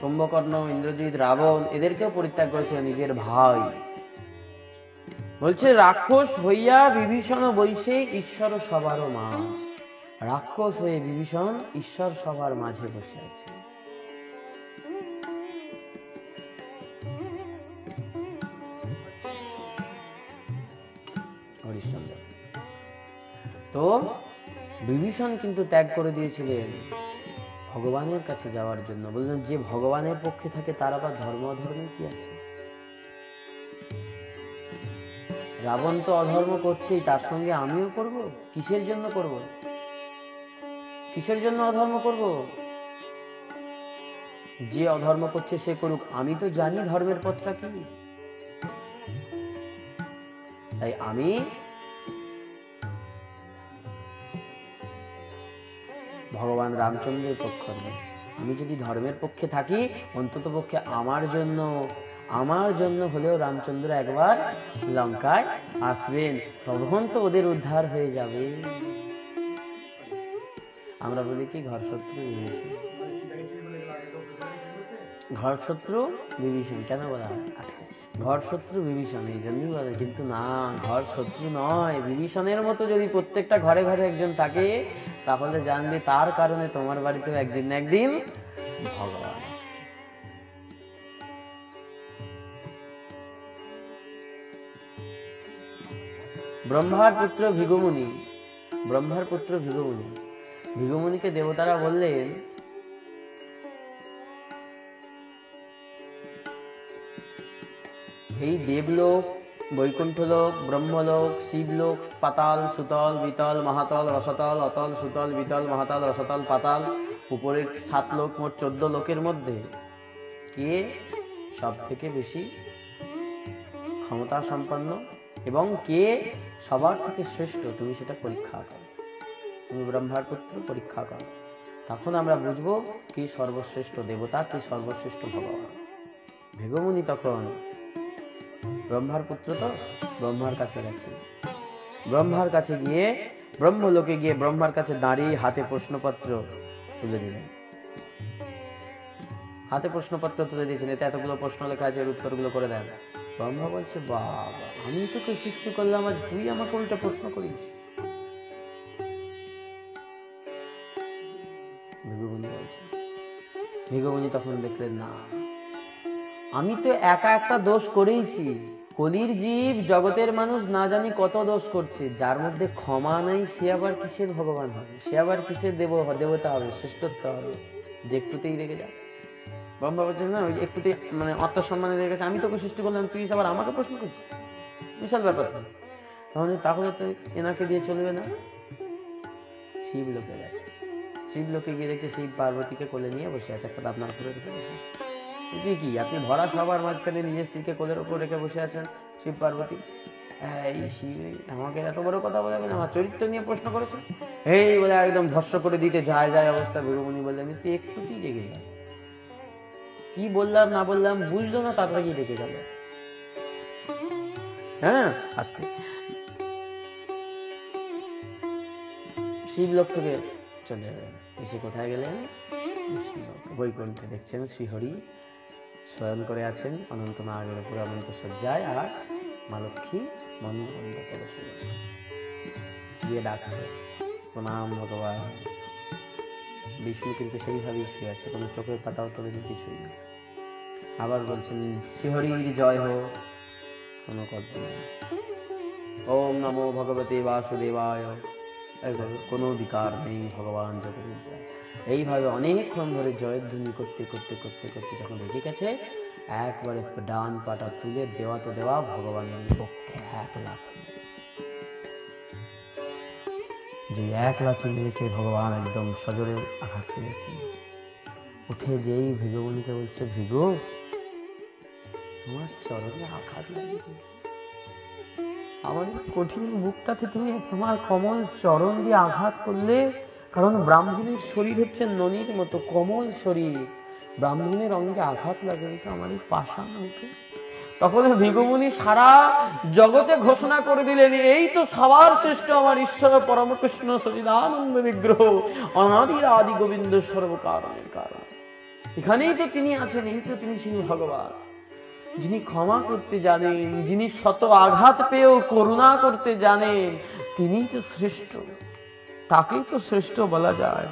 কুম্ভকর্ণ, ইন্দ্রজিৎ, রাবণ, এদেরকেও পরিত্যাগ করেছিল, নিজের ভাই। বলছে রাক্ষস হইয়া বিভীষণ বৈশে ঈশ্বর সবার মাঝ। রাক্ষস হয়ে বিভীষণ ঈশ্বর সবার মাঝে বসে আছে। হরিশ্চন্দ্র তো বিভীষণ কিন্তু ত্যাগ করে দিয়েছিলেন ভগবানের কাছে যাওয়ার জন্য। বললেন যে ভগবানের পক্ষে থাকে তার আবার ধর্ম অধর্মের কি আছে? রাবণ তো অধর্ম করছেই, তার সঙ্গে আমিও করব। কিসের জন্য করব? কিসের জন্য অধর্ম করব? যে অধর্ম করছে সে করুক, আমি তো জানি ধর্মের পথটা কি। তাই আমি ভগবান রামচন্দ্রের পক্ষ নেই। আমি যদি ধর্মের পক্ষে থাকি, অন্তত পক্ষে আমার জন্য হলেও রামচন্দ্র একবার লঙ্কায় আসবেন, তখন তো ওদের উদ্ধার হয়ে যাবে। আমরা বলি কি ঘর শত্রু বিভীষণ, ঘর শত্রু বিভীষণ কেন বলা হয়? ঘর শত্রু বিভীষণ এই জন্যই বলে, কিন্তু না, ঘর শত্রু নয়। বিভীষণের মতো যদি প্রত্যেকটা ঘরে ঘরে একজন থাকে, তাহলে জানবে তার কারণে তোমার বাড়িতেও একদিন না একদিন ভগবান। ব্রহ্মার পুত্র ভৃগুমুনি, ব্রহ্মার পুত্র ভৃগুমুনি, ভৃগুমুনিকে দেবতারা বললেন, এই দেবলোক, বৈকুণ্ঠলোক, ব্রহ্মলোক, শিবলোক, পাতাল, সুতল, বিতল, মহাতল, রসতল, অতল, সুতল, বিতল, মহাতল, রসতল, পাতাল, উপরের 7 লোক, মোট 14 লোকের মধ্যে কে সব থেকে বেশি ক্ষমতা সম্পন্ন এবং কে সবার থেকে শ্রেষ্ঠ, তুমি সেটা পরীক্ষা করো। তুমি ব্রহ্মার পুত্র, পরীক্ষা করো, তখন আমরা বুঝবো কি সর্বশ্রেষ্ঠ দেবতা, কি সর্বশ্রেষ্ঠ ভগবান। ভৃগুমুনি তখন ব্রহ্মার পুত্র, তো ব্রহ্মার কাছে গেছে, ব্রহ্মার কাছে গিয়ে ব্রহ্মলোকে গিয়ে ব্রহ্মার কাছে দাঁড়িয়ে হাতে প্রশ্নপত্র তুলে দিলেন। হাতে প্রশ্নপত্র তুলে দিয়েছেন, এতে এতগুলো প্রশ্ন লেখা আছে, এর উত্তরগুলো করে দেন। ব্রহ্মা বলছে, বাবা, আমি তোকে সৃষ্টি করলাম, আজ তুই আমাকে উল্টা প্রশ্ন করিস। ভৃগুমুনি তখন দেখলেন, না, আমি তো একা একটা দোষ করেইছি, কলির জীব, জগতের মানুষ না জানি কত দোষ করছে, যার মধ্যে ক্ষমা নেই, সে আবার কিসের ভগবান হবে, সে আবার কিসের দেবতা হবে, শ্রেষ্ঠত্ব হবে, যে একটুতেই রেগে যায়। ব্রহ্মা বলছেন, না, ওই একটুতেই মানে আত্মসম্মানে রেগে গেছে, আমি তোকে সৃষ্টি করলাম, তুই আবার আমাকে প্রশ্ন করছিস, বিশাল ব্যাপার। তাহলে তো এনাকে দিয়ে চলবে না। শিব লোকে গেছে, শিব লোকে গিয়ে দেখছে শিব পার্বতীকে কোলে নিয়ে বসে আছে, একটা আপনার উপরে রেখে বসে। কি আপনি ভরা সবার মাঝখানে নিজের স্ত্রীকে কোলের ওপর রেখে বসে আছেন, শিব পার্বতী। এই শিব আমাকে এত বড় কথা বলবেন, আমার চরিত্র নিয়ে প্রশ্ন করেছে, এই বলে একদম ভস্ম করে দিতে যায় অবস্থা। ভৃগুমুনি বললেন, তুই একটুতেই রেগে গেল, কি বললাম না বললাম বুঝলো না, তারপরে কি রেগে গেল। হ্যাঁ, আস্তে শিবলোক থেকে চলে গেলেন। এসে কোথায় গেলেন? বৈকুণ্ঠে। দেখছেন শ্রীহরি শয়ন করে আছেন অনন্ত নাগের উপরে, অনন্ত সজ্জায়, আর মা লক্ষ্মী মন্দ করে গিয়ে ডাকছে, প্রণাম ভগবান। বিষ্ণু কিন্তু সেইভাবেই শুয়ে আছে, কোনো চোখের পাতাও তোলেনি, কিছুই না। আবার বলছেন, শ্রীহরির জয় হোক, কোনো কথা নেই। ওম নমো ভগবতে বাসুদেবায়, কোনো অধিকার নেই ভগবান জগৎ। এইভাবে অনেকক্ষণ ধরে জয়ধ্বনি করতে করতে করতে করতে যখন রেখে গেছে, একবারে ডান পাটা তুলে দেওয়া তো দেওয়া ভগবানের পক্ষে 1 লাথি। যে 1 লাথি মেরেছে, ভগবান একদম সজোরে আঘাত করেছে। উঠে যেই ভৃগুমুনিকে বলছে, ভৃগু, তোমার চরণে আঘাত লাগছে, আমার কঠিন বুকটাতে তুমি তোমার কমল চরণ দিয়ে আঘাত করলে। কারণ ব্রাহ্মণের শরীর হচ্ছে ননির মতো কমল শরীর, ব্রাহ্মণের অঙ্গে আঘাত লাগে, তো আমার এই পাষাণ অঙ্গে। তখন ভৃগুমুনি সারা জগতে ঘোষণা করে দিলেন, এই তো সবার শ্রেষ্ঠ আমার ঈশ্বর পরম কৃষ্ণ সচিদানন্দ বিগ্রহ, অনাদির আদি গোবিন্দ, সর্বকারণের কারণ। এখানেই তো তিনি আছেন, এই তো তিনি শ্রী ভগবান, যিনি ক্ষমা করতে জানেন, যিনি শত আঘাত পেয়েও করুণা করতে জানেন, তিনিই তো শ্রেষ্ঠ, তাকেই তো শ্রেষ্ঠ বলা যায়।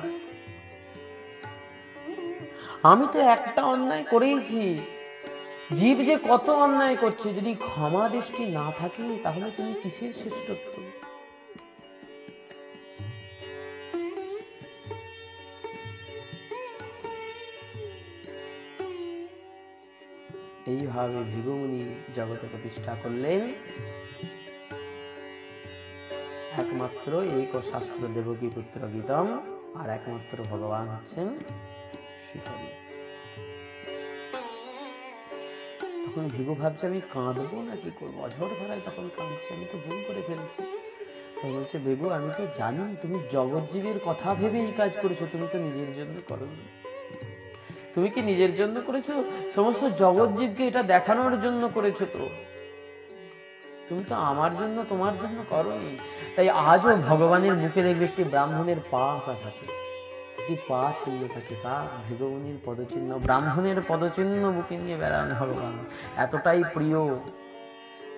আমি তো একটা অন্যায় করেইছি, জীব যে কত অন্যায় করছে, যদি ক্ষমা দৃষ্টি না থাকে, তাহলে তুমি কিসের শ্রেষ্ঠত্ব? এইভাবে ভৃগুমুনি জগতে প্রতিষ্ঠা করলেন একমাত্র এক শাস্ত্র দেবকী পুত্র গীতম, আর একমাত্র ভগবান হচ্ছেন শ্রীহরি। তখন ভৃগু ভাবছে, আমি কাঁদবো না কি করবো, অঝর ধারায় তখন কাঁদছে, আমি তো ভুল করে ফেলছি। বলছে, ভৃগু, আমি তো জানি তুমি জগৎজীবের কথা ভেবে এই কাজ করেছো, তুমি তো নিজের জন্য করোনি। তুমি কি নিজের জন্য করেছো? সমস্ত জগৎজীবকে এটা দেখানোর জন্য করেছো। তো তুমি তো আমার জন্য, তোমার জন্য করোনি। তাই আজও ভগবানের বুকে দেখবে একটি ব্রাহ্মণের পা আঁকা থাকে, একটি পা চিহ্ন থাকে, তা ভগবানের পদচিহ্ন, ব্রাহ্মণের পদচিহ্ন বুকে নিয়ে বেড়ান ভগবান, এতটাই প্রিয়।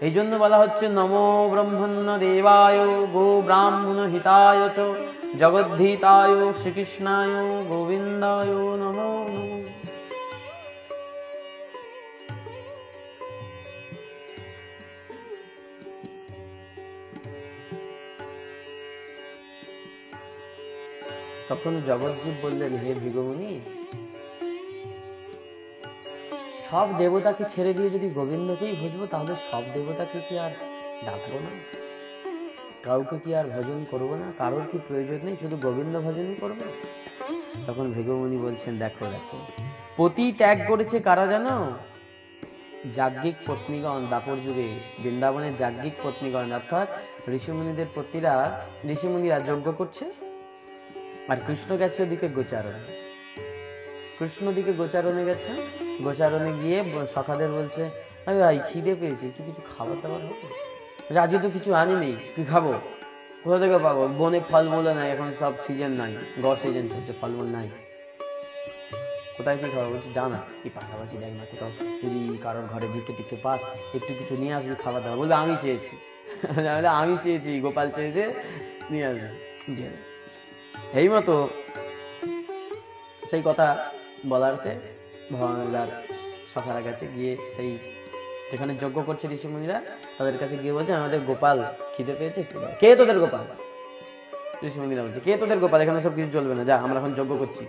এই জন্য বলা হচ্ছে নমো ব্রহ্মণ্য দেবায় গো ব্রাহ্মণ হিতায় চ জগদ্ধিতায় শ্রীকৃষ্ণায় গোবিন্দায় নমো নমঃ। তখন জগৎজীব বললেন, হে ভৃগুমুনি, সব দেবতাকে ছেড়ে দিয়ে যদি গোবিন্দকেই ভজবো, তাহলে সব দেবতাকে কি আর ডাকবো না? কাউকে কি আর ভজন করবো না? কারোর কি প্রয়োজন নেই? শুধু গোবিন্দ ভজনই করবো? তখন ভৃগুমুনি বলছেন, দেখো দেখো, পতি ত্যাগ করেছে কারা জানো? যাজ্ঞিক পত্নীগণ। দাপর যুগে বৃন্দাবনের যাজ্ঞিক পত্নীগণ, অর্থাৎ ঋষিমুনিদের পত্নীরা, ঋষিমুনিরা যজ্ঞ করছে, আর কৃষ্ণ গেছে ওদিকে গোচারণে। কৃষ্ণ দিকে গোচারণে গেছে, গোচারণে গিয়ে সখাদের বলছে, আরে ভাই খিদে পেয়েছে, একটু কিছু খাবার দাবার হবে? আজকে তো কিছু আনিনি, কি খাবো? কোথা থেকে পাবো? বনে ফলমূল নাই, এখন সব সিজন নাই, গড় সিজন চলছে, ফলমূল নাই, কোথায় কি খাবো? বলছি যা না, কি পাশাপাশি দেখ না কোথাও, যদি কারোর ঘরে ভিটে টিকে পাস, একটু কিছু নিয়ে আসবি খাবার দাবার। বলবে আমি চেয়েছি। আমি চেয়েছি, গোপাল চেয়েছে, নিয়ে আসবে। এই মতো সেই কথা বলারতে ভগবান সখারা কাছে গিয়ে, সেই যেখানে যজ্ঞ করছে ঋষিমুনিরা, তাদের কাছে গিয়ে বলছে, আমাদের গোপাল খিদে পেয়েছে, একটু দাও। কে তোদের গোপাল? ঋষিমুনিরা বলছে, কে তোদের গোপাল? এখানে সব কিছু চলবে না, যা, আমরা এখন যজ্ঞ করছি।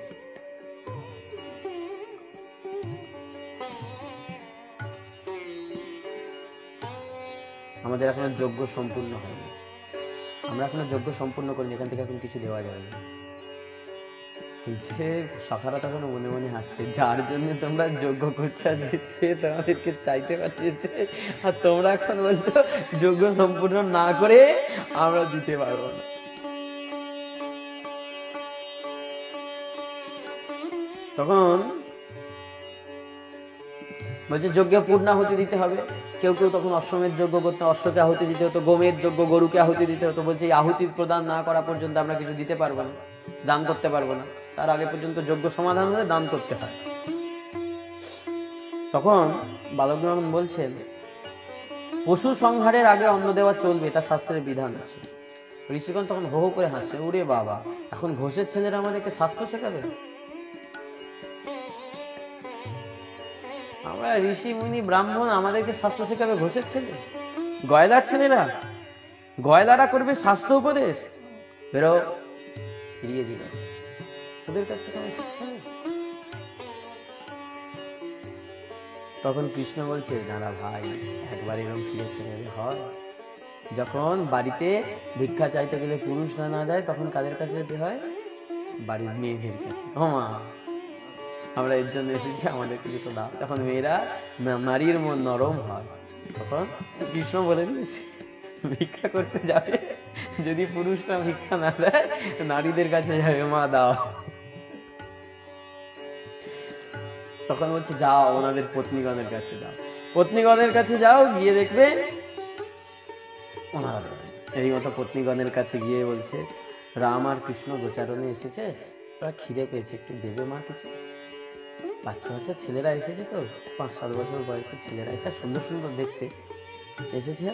আমাদের এখনো যজ্ঞ সম্পূর্ণ হয়নি, আমরা এখনো যজ্ঞ সম্পূর্ণ করিনি, এখান থেকে এখন কিছু দেওয়া যাবে না। সখারা তখন মনে মনে হাসছে, যার জন্য তোমরা যজ্ঞ করছো সে তোমাদেরকে চাইতে পাঠিয়েছে, আর তোমরা এখন বলছো যজ্ঞ সম্পূর্ণ না করে আমরা দিতে পারবো না। তখন বলছে যজ্ঞে পূর্ণাহুতি দিতে হবে। কেউ কেউ তখন অশ্বমেধ যজ্ঞ করতে, অশ্বকে আহুতি দিতে হতো, গোমের যজ্ঞ, গরুকে আহুতি দিতে হতো। বলছে এই আহুতি প্রদান না করা পর্যন্ত আমরা কিছু দিতে পারবো না, দান করতে পারবো না, তার আগে পর্যন্ত যজ্ঞ সমাধান হলে দান করতে হয়। তখন বালক ব্রাহ্মণ বলছেন, পশু সংহারের আগে অন্ন দেওয়া চলবে, এটা শাস্ত্রের বিধান আছে। ঋষিগণ তখন হো হো করে হাসছে, ওরে বাবা, এখন ঘোষের ছেলেরা আমাদেরকে শাস্ত্র শেখাবে? আমরা ঋষি মুনি ব্রাহ্মণ, আমাদেরকে শাস্ত্র শেখাবে ঘোষের ছেলে? গয়লার ছেলেরা, গয়লারা করবে শাস্ত্র উপদেশ? বেরো, ফিরিয়ে দিল। ওদের কাছ থেকে শিক্ষা নেই। তখন কৃষ্ণ বলছে, দাঁড়া ভাই, একবার এরকম ফিরে ফিরে হয়। যখন বাড়িতে ভিক্ষা চাইতে গেলে পুরুষ না দেয়, তখন কাদের কাছে যেতে হয়? বাড়ির মেয়েদের কাছে। ও মা, আমরা এর জন্য এসেছি, আমাদেরকে কিছু দাও। তখন মেয়েরা, নারীর মন নরম হয়। তখন কৃষ্ণ বলে দিয়েছে, ভিক্ষা করতে যাবে, যদি পুরুষরা ভিক্ষা না দেয়, নারীদের কাছে যাবে, মা দাও। তখন বলছে, যাও ওনাদের পত্নীগণের কাছে যাও, পত্নীগণের কাছে যাও, গিয়ে দেখবে ওনারা। এই মতো পত্নীগণের কাছে গিয়ে বলছে, রাম আর কৃষ্ণ গোচারণে এসেছে, ওরা খিদে পেয়েছে, একটু দেবে মা কিছু? বাচ্চা বাচ্চা ছেলেরা এসেছে, তো 5-7 বছর বয়সের ছেলেরা এসে, সুন্দর সুন্দর দেখতে এসেছে।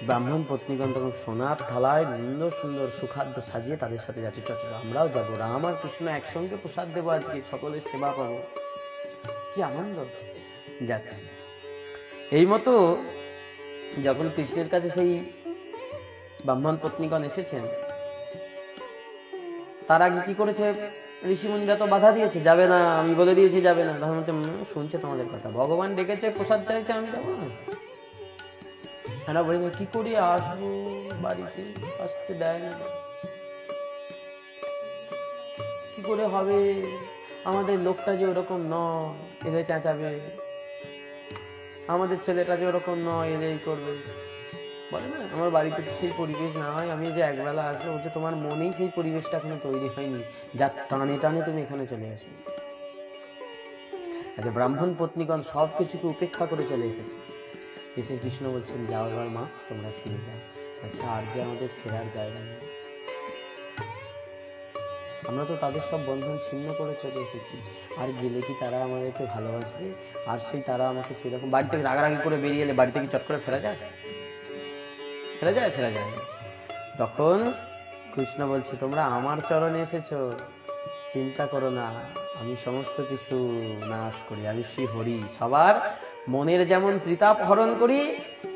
ব্রাহ্মণ পত্নীগণ তখন সোনার থালায় সুন্দর সুন্দর সুখাদ্য সাজিয়ে তাদের সাথে যাচ্ছে, চল আমরাও যাবো, রাম আর কৃষ্ণ একসঙ্গে প্রসাদ দেবো, আজকে সকলের সেবা পাবো, কি আনন্দ। যাচ্ছে। এই মতো যখন কৃষ্ণের কাছে সেই ব্রাহ্মণ পত্নীগণ এসেছেন, তার আগে কি করেছে? ঋষিমুনিরা তো বাধা দিয়েছে, যাবে না, আমি বলে দিয়েছি যাবে না। তখন শুনছে তোমাদের কথা, ভগবান ডেকেছে, প্রসাদ চাইছে, আমি যাবো না? হ্যাঁ বলি, কি করি আসবো, বাড়িতে আসতে দেয় না, কি করে হবে? আমাদের লোকটা যে ওরকম নয়, এদের চেঁচাবে, আমাদের ছেলেটা যে ওরকম নয়, এদের করবে। বলে না, আমার বাড়িতে সেই পরিবেশ না হয়, আমি যে একবেলা আসবো, বলছে তোমার মনেই সেই পরিবেশটা এখনো তৈরি হয়নি, যা টানে টানে তুমি এখানে চলে আসবে। আচ্ছা, ব্রাহ্মণ পত্নীগণ সব কিছুকে উপেক্ষা করে চলে এসেছে। এসে কৃষ্ণ বলছেন, যাও এবার মা, তোমরা ফিরে যাও। আচ্ছা, আর যে আমাদের ফেরার জায়গা নেই, আমরা তো তাদের সব বন্ধন ছিন্ন করে চলে এসেছি, আর গেলে কি তারা আমাদেরকে ভালোবাসবে? আর সেই তারা আমাকে সেরকম বাড়ি থেকে রাগারাগি করে বেরিয়ে এলে বাড়ি থেকে চট করে ফেরা যায়? ফেরা যায়? ফেরা যায় না। তখন কৃষ্ণ বলছে, তোমরা আমার চরণে এসেছো, চিন্তা করো না, আমি সমস্ত কিছু নাশ করি। আমি শ্রী হরি, সবার মনের যেমন ত্রিতাপ হরণ করি,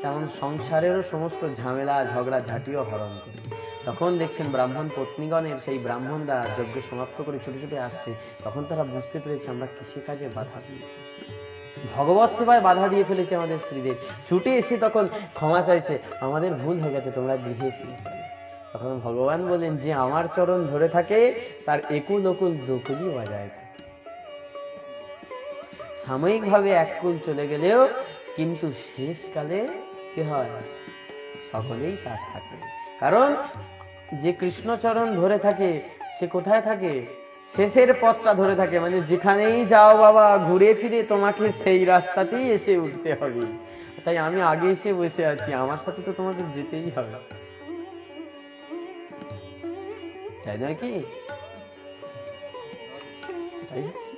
তেমন সংসারেরও সমস্ত ঝামেলা ঝগড়া ঝাঁটিও হরণ করি। তখন দেখছেন ব্রাহ্মণ পত্নীগণের সেই ব্রাহ্মণরা যজ্ঞ সমাপ্ত করে ছুটে ছুটে আসছে। তখন তারা বুঝতে পেরেছে আমরা কৃষি কাজে বাধা দিয়েছি, ভগবত সেবায় বাধা দিয়ে ফেলেছে আমাদের স্ত্রীদের। ছুটে এসে তখন ক্ষমা চাইছে, আমাদের ভুল হয়ে গেছে, তোমরা গৃহে ফিরে চলো। তখন ভগবান বলেন, যে আমার চরণ ধরে থাকে তার একুল অকুল দোকুলই বাজায় থাকে। সাময়িকভাবে এক কুল চলে গেলেও কিন্তু শেষকালে কি হয়? সকলেই তার থাকে। কারণ যে কৃষ্ণচরণ ধরে থাকে সে কোথায় থাকে? শেষের পথটা ধরে থাকে, মানে যেখানেই যাও বাবা ঘুরে ফিরে তোমাকে সেই রাস্তাতেই এসে উঠতে হবে। তাই আমি আগে এসে বসে আছি, আমার সাথে তো তোমাকে যেতেই হবে, তাই নয় কি? তাই হচ্ছে।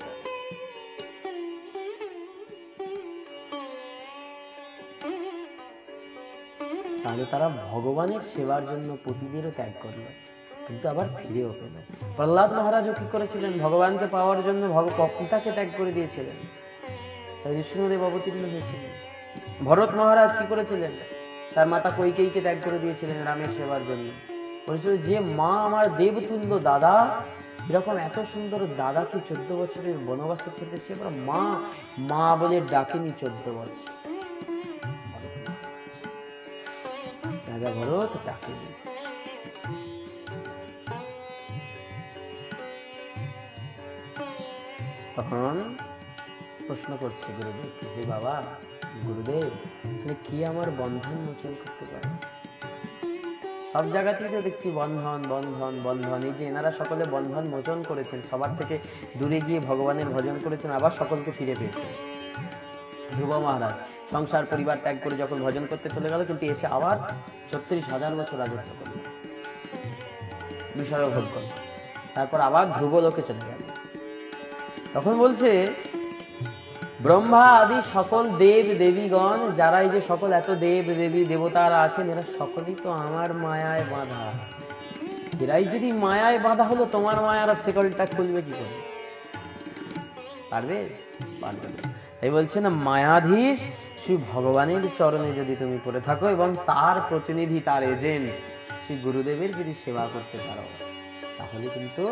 তাহলে তারা ভগবানের সেবার জন্য পতিদেরও ত্যাগ করলো, কিন্তু আবার ফিরেও পেল। প্রহ্লাদ মহারাজও কি করেছিলেন? ভগবানকে পাওয়ার জন্য পিতাকে ত্যাগ করে দিয়েছিলেন, তাই বিষ্ণুদেব অবতীর্ণ হয়েছিলেন। ভরত মহারাজ কি করেছিলেন? তার মাতা কৈকেয়ীকে ত্যাগ করে দিয়েছিলেন রামের সেবার জন্য। বলেছিল, যে মা আমার দেবতুল্য দাদা, এরকম এত সুন্দর দাদাকে 14 বছরের বনবাসে খেতে সে আবার মা মা বলে ডাকেনি 14 বছর। রাজা ভরত ডাকেনি। তখন প্রশ্ন করছে গুরুদেব, হে বাবা গুরুদেব, কি আমার বন্ধন মোচন করতে পারে? সব জায়গাতেই তো দেখছি বন্ধন বন্ধন বন্ধন। এই যে এনারা সকলে বন্ধন মোচন করেছেন, সবার থেকে দূরে গিয়ে ভগবানের ভজন করেছেন, আবার সকলকে ফিরে পেয়েছেন। ধ্রুব মহারাজ সংসার পরিবার ত্যাগ করে যখন ভজন করতে চলে গেল, কিন্তু এসে আবার 36,000 বছর রাজত্ব করল, বিষয় ভোগ করল, তারপর আবার ধ্রুব লোকে চলে গেল। তখন বলছে, ব্রহ্মা আদি সকল দেব দেবীগণ, যারা এই যে সকল এত দেব দেবী দেবতারা আছেন, এরা সকলেই তো আমার মায়ায় বাঁধা। এরাই যদি মায়ায় বাঁধা হলো, তোমার মায়ার শিকলটা খুলবে কি করে? পারবে? পারবে না। তাই বলছে না, মায়াধীশ শ্রী ভগবানের চরণে যদি তুমি পড়ে থাকো এবং তার প্রতিনিধি, তার এজেন্ট শ্রী গুরুদেবের যদি সেবা করতে পারো, তাহলে কিন্তু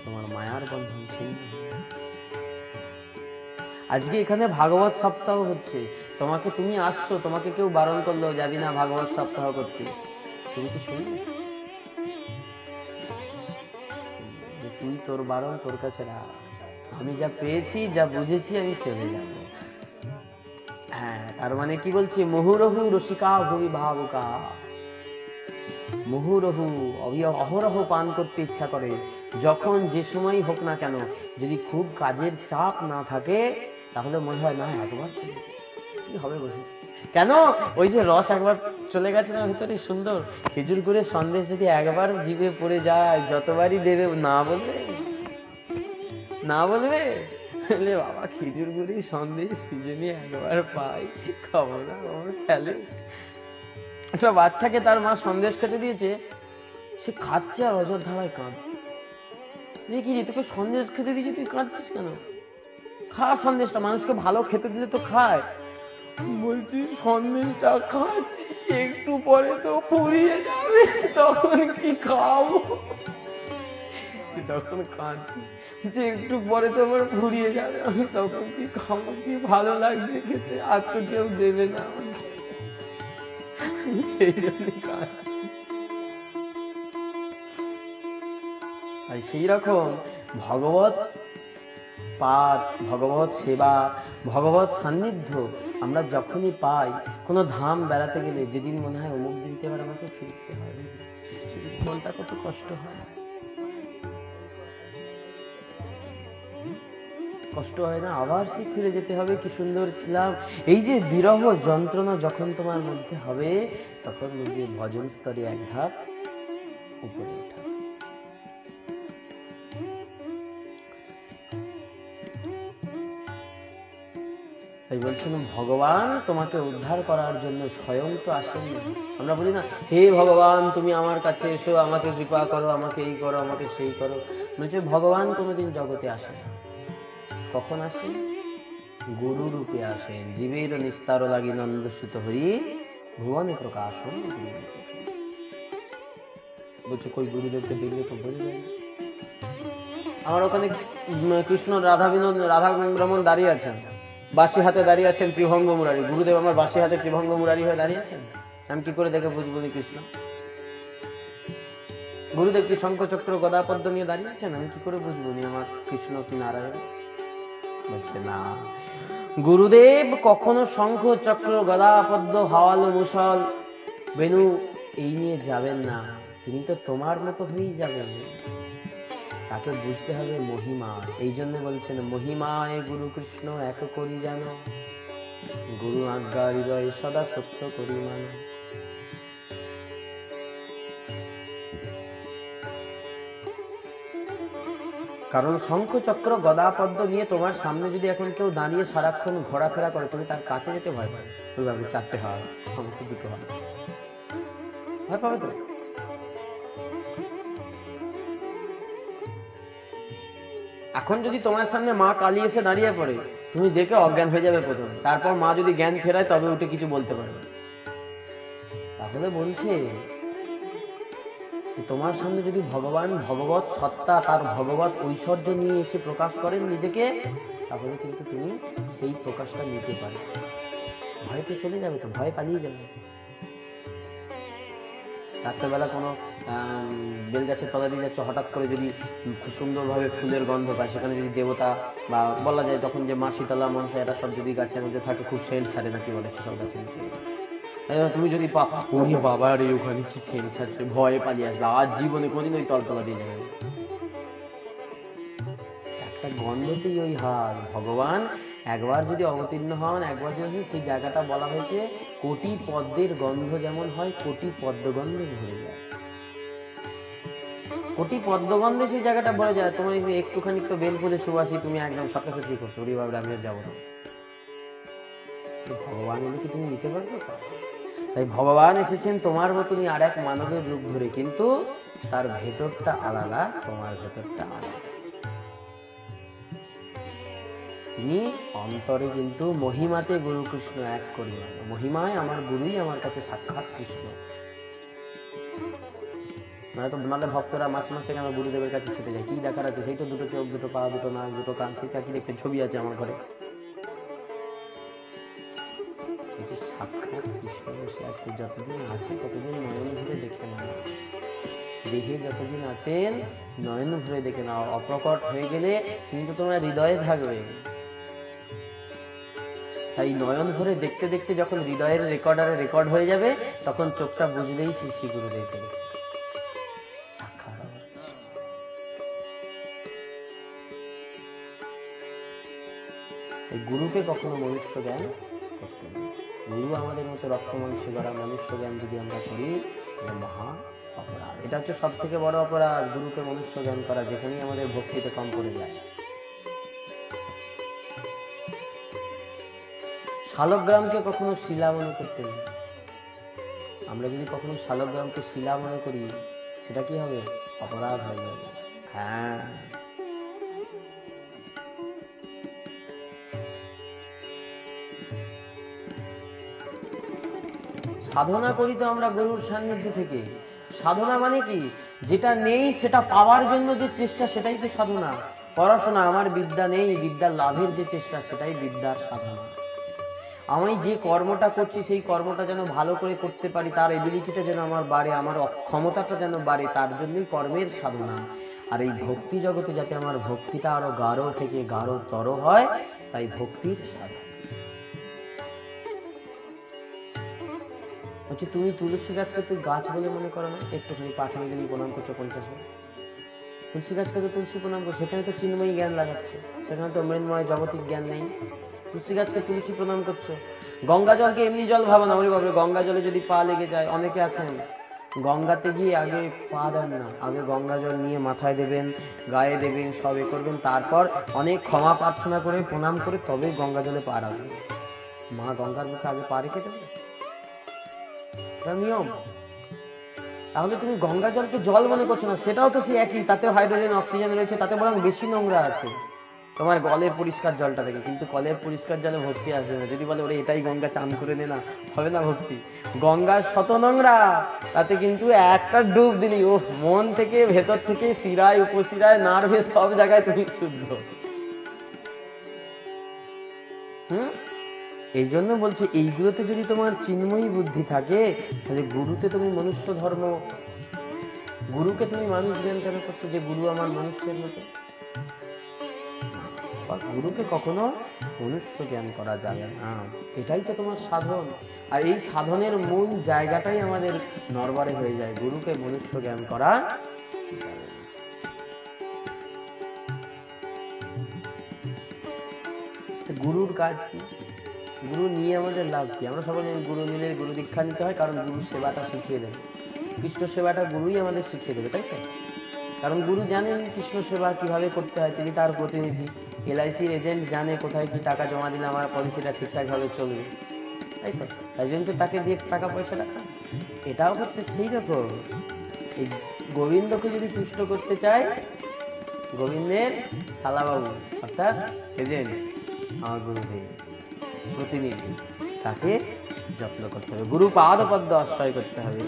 তোমার মায়ার বন্ধন ছিন্ন। আজকে এখানে ভাগবত সপ্তাহ হচ্ছে, তুমি আসছো, তোমাকে কেউ বারণ করলো যাবি না ভাগবত সপ্তাহ করতে, তুমি কি শুনবে? তুই তোর বারণ তোর কাছে রাখ, আমি যা পেয়েছি যা বুঝেছি আমি চলে যাব। হ্যাঁ, তার মানে কি বলছি? মুহুরহু রসিকা ভূমি ভাবুকা, মুহুরহু অহরহ পান করতে ইচ্ছা করে, যখন যে সময় হোক না কেন। যদি খুব কাজের চাপ না থাকে তাহলে মনে হয় না একবার কি হবে বসে। কেন? ওই যে রস একবার চলে গেছে না ভিতরে, সুন্দর খেজুর গুড়ের সন্দেশ যদি একবার জিভে পড়ে যায়, যতবারই দেবে না বলবে, না বলবে? বাবা খেজুর গুড়ের সন্দেশ সিজনে একবার পাই, খাবো না আমার খেলে। একটা বাচ্চাকে তার মা সন্দেশ খেতে দিয়েছে, সে খাচ্ছে আর অজর ধারায় কাঁদছে। দেখি রে, তোকে সন্দেশ খেতে দিয়েছি, তুই কাঁদছিস কেন? খা সন্দেশটা, মানুষকে ভালো খেতে দিলে তো খায়। বলছি সন্দেশটা খাচ্ছি, একটু পরে তো ফুরিয়ে যাবে, তখন কি খাবো? তখন কাঁদছি যে একটু পরে তো আমার ফুরিয়ে যাবে, আমি তখন কি খাবো? কি ভালো লাগছে খেতে, আর তো কেউ দেবে না, সেই জন্য কাঁদছি। আর সেই রকম ভগবত পাঠ, ভগবত সেবা, ভগবত সান্নিধ্য আমরা যখনই পাই, কোনো ধাম বেড়াতে গেলে, যেদিন মনে হয় অমুক দিনকে এবার আমাকে ফিরতে হবে, মনটা কত কষ্ট হয়। কষ্ট হয় না? আবার সেই ফিরে যেতে হবে, কি সুন্দর ছিলাম। এই যে বিরহ যন্ত্রণা যখন তোমার মধ্যে হবে, তখন বুঝবে ভজন স্তরে এক ধাপ উপরে ওঠা। তাই বলছেন ভগবান তোমাকে উদ্ধার করার জন্য স্বয়ং তো আসেন। আমরা বলি না, হে ভগবান তুমি আমার কাছে এসো, আমাকে কৃপা করো, আমাকে এই করো, আমাকে সেই করো। বলছে ভগবান কোনোদিন জগতে আসে না। কখন আসেন? গুরু রূপে আসেন। জীবের নিস্তার লাগি নন্দসুত হরি, ভুবনে প্রকাশন। বলছে কই গুরুদেবকে দেখলে তো বলে যায়। আমার ওখানে কৃষ্ণ রাধা রমন দাঁড়িয়ে আছেন, বাঁশি হাতে দাঁড়িয়ে আছেন ত্রিভঙ্গ মুরারি। গুরুদেব আমার বাঁশি হাতে ত্রিভঙ্গ মুরারি হয়ে দাঁড়িয়ে আছেন। আমি কি করে দেখে বুঝবো কৃষ্ণ? গুরুদেব কি শঙ্খ চক্র গদা পদ্ম নিয়ে দাঁড়িয়ে আছেন? আমি কি করে বুঝবো আমার কৃষ্ণ কি নারায়ণ? বলছে না, গুরুদেব কখনো শঙ্খ চক্র গদা পদ্ম হাওয়াল মুসল বেনু এই নিয়ে যাবেন না। তিনি তো তোমার মতো হয়েই যাবেন। তাকে বুঝতে হবে মহিমা। এই জন্য বলছেন মহিমায় গুরু কৃষ্ণ এক করি জানো, গুরু আজ্ঞা হৃদয় সদা সত্য করি মানো। কারণ শঙ্খ চক্র গদা পদ্ম নিয়ে তোমার সামনে যদি এখন কেউ দাঁড়িয়ে সারাক্ষণ ঘোরাফেরা করে, তুমি তার কাছে যেতে ভয় পাবে। তুমি ভাববে চারটে হাত, আমাকে দুটো হাত, ভয় পাবে তো। এখন যদি তোমার সামনে মা কালী এসে দাঁড়িয়ে পড়ে, তুমি দেখে অজ্ঞান হয়ে যাবে প্রথমে, তারপর মা যদি জ্ঞান ফেরায় তবে উঠে কিছু বলতে পারবে। তাহলে বলছে তোমার সামনে যদি ভগবান ভগবত সত্তা, তার ভগবত ঐশ্বর্য নিয়ে এসে প্রকাশ করেন নিজেকে, তাহলে কিন্তু তুমি সেই প্রকাশটা নিতে পারবে। ভয় তো চলে যাবে, তো ভয় পালিয়ে যাবে। রাত্রেবেলা কোনো বেল গাছের তলা দিয়ে যাচ্ছে, হঠাৎ করে যদি খুব সুন্দরভাবে ফুলের গন্ধ পায়, সেখানে যদি দেবতা বা বলা যায় তখন যে মা শীতলা মনসা এরা সব যদি গাছের মধ্যে থাকে, খুব সেন্ট ছাড়ে নাকি বলে সেসব গাছের মধ্যে। তুমি যদি ওই বাবার এই ওখানে কি সেন্ট ছাড়ছে, ভয়ে পালিয়ে আসবে। আর জীবনে কোনদিন ওই তলতলা দিয়ে যাবে। একটা গন্ধতেই ওই হাল। ভগবান একবার যদি অবতীর্ণ হন, একবার যদি সেই জায়গাটা বলা হয়েছে কোটি পদ্মের গন্ধ যেমন হয়, কোটি পদ্মগন্ধে ভরে যায়। কোটি পদ্মগন্ধে সেই জায়গাটা ভরে যায়। তোমার একটুখানি তো বেলফুলে সুবাসী, তুমি একদম সকাশি করছো, ওরে বাবা আমি আর যাবো না। ভগবান এলে কি তুমি নিতে পারবে? তাই ভগবান এসেছেন তোমার মতনই আর এক মানবের রূপ ধরে, কিন্তু তার ভেতরটা আলাদা, তোমার ভেতরটা আলাদা। তিনি অন্তরে কিন্তু মহিমাতে গুরু কৃষ্ণ এক করি। মহিমায় আমার গুরুই আমার কাছে সাক্ষাৎ কৃষ্ণ। নাহলে ভক্তরা মাসে মাসে কেন গুরুদেবের কাছে ছুটে যায়? কি দেখার আছে? সেই তো দুটো চোখ, দুটো পা, দুটো নাক, দুটো কান, সেটা কি দেখতে ছবি আছে আমার ঘরে। সাক্ষাৎ কৃষ্ণ বসে আছে, যতদিন আছে ততদিন নয়ন ভরে দেখে নাও। দেহে যতদিন আছেন নয়ন ভরে দেখে নাও। অপ্রকট হয়ে গেলে কিন্তু তোমার হৃদয়ে থাকবে। তাই নয়ন ভরে দেখতে দেখতে যখন হৃদয়ের রেকর্ডারে রেকর্ড হয়ে যাবে, তখন চোখটা বুঝলেই শ্রী গুরুদেব সাক্ষাৎ। এই গুরুকে কখনো মনুষ্য জ্ঞান করতে নেই। গুরু আমাদের মতো রক্ত মাংস গড়া মনুষ্য জ্ঞান যদি আমরা করি, মহা অপরাধ। এটা হচ্ছে সব থেকে বড় অপরাধ, গুরুকে মনুষ্য জ্ঞান করা, যেখানেই আমাদের ভক্তিতে কম পড়ে যায়। শালগ্রামকে কখনো শিলা মনে করতে নেই। আমরা যদি কখনো শালগ্রামকে শিলা মনে করি, সেটা কি হবে? অপরাধ হয়ে যাবে। হ্যাঁ, সাধনা করি তো আমরা গুরুর সান্নিধ্য থেকে। সাধনা মানে কি? যেটা নেই সেটা পাওয়ার জন্য যে চেষ্টা, সেটাই তো সাধনা। পড়াশোনা, আমার বিদ্যা নেই, বিদ্যা লাভের যে চেষ্টা, সেটাই বিদ্যার সাধনা। আমি যে কর্মটা করছি সেই কর্মটা যেন ভালো করে করতে পারি, তার এবিলিটিটা যেন আমার বাড়ে, আমার ক্ষমতাটা যেন বাড়ে, তার জন্যই কর্মের সাধনা। আর এই ভক্তি জগতে যাতে আমার ভক্তিটা আরো গাঢ় থেকে গাঢ়তর হয়, তাই ভক্তির সাধনা। বলছি তুমি তুলসী গাছকে তুই গাছ বলে মনে করো না? একটুখানি পাঠানে গেলে প্রণাম করছো 50 বার। তুলসী গাছকে তো তুলসী প্রণাম করছে, সেখানে তো চিন্ময়ী জ্ঞান লাগাচ্ছে, সেখানে তো মৃন্ময় জাগতিক জ্ঞান নেই। তুলসী গাছকে তুলসী প্রণাম করছো। গঙ্গা জলকে এমনি জল ভাবো না, ওরে বাবা গঙ্গা জলে যদি পা লেগে যায়, অনেকে আছেন গঙ্গাতে গিয়ে আগে পা দেন না, আগে গঙ্গা জল নিয়ে মাথায় দেবেন, গায়ে দেবেন, সব এ করবেন, তারপর অনেক ক্ষমা প্রার্থনা করে প্রণাম করে তবে গঙ্গা জলে পা রাখবেন। মা গঙ্গার মুখে আগে পা রেখে দেবে, এটা নিয়ম। তাহলে তুমি গঙ্গা জলকে জল মনে করছো না, সেটাও তো সেই একই, তাতেও হাইড্রোজেন অক্সিজেন রয়েছে, তাতে বরং বেশি নোংরা আছে তোমার কলের পরিষ্কার জলটা থেকে। কিন্তু কলের পরিষ্কার জলে ভক্তি আসবে না। যদি বলে ওরে এটাই গঙ্গা, চান করে নে না, হবে না ভক্তি। গঙ্গার শত নোংরা, তাতে কিন্তু একটা ডুব দিলি ও মন থেকে ভেতর থেকে শিরায় উপশিরায় নার্ভে সব জায়গায় তুমি শুদ্ধ। এই জন্য বলছি এইগুলোতে যদি তোমার চিন্ময়ী বুদ্ধি থাকে, তাহলে গুরুতে তুমি মনুষ্য ধর্ম, গুরুকে তুমি মানুষ জ্ঞান কেন করছো যে গুরু আমার মানুষের মতো? গুরুকে কখনো মনুষ্য জ্ঞান করা যাবে না, এটাই তো তোমার সাধন। আর এই সাধনের মূল জায়গাটাই আমাদের নরবরে হয়ে যায়, গুরুকে মনুষ্য জ্ঞান করা। গুরুর কাজ কি? গুরু নিয়ে আমাদের লাভ কি? আমরা সবাই জানি গুরু নিলে গুরু দীক্ষা নিতে হয়, কারণ গুরু সেবাটা শিখিয়ে দেবে, কৃষ্ণ সেবাটা গুরুই আমাদের শিখিয়ে দেবে, তাই তো? কারণ গুরু জানেন কৃষ্ণ সেবা কিভাবে করতে হয়, তিনি তার প্রতিনিধি। LICর এজেন্ট জানে কোথায় কি টাকা জমা দিলে আমার পলিসিটা ঠিকঠাকভাবে চলবে, তাই তো? তাই জন্য তো তাকে দিয়ে টাকা পয়সা রাখা। এটাও হচ্ছে সেই রকম, এই গোবিন্দকে যদি তুষ্ট করতে চায়, গোবিন্দের শালাবাবু অর্থাৎ এজেন্ট আমার গুরুদেব প্রতিনিধি, তাকে যত্ন করতে হবে, গুরু পাদ পদ্ম আশ্রয় করতে হবে।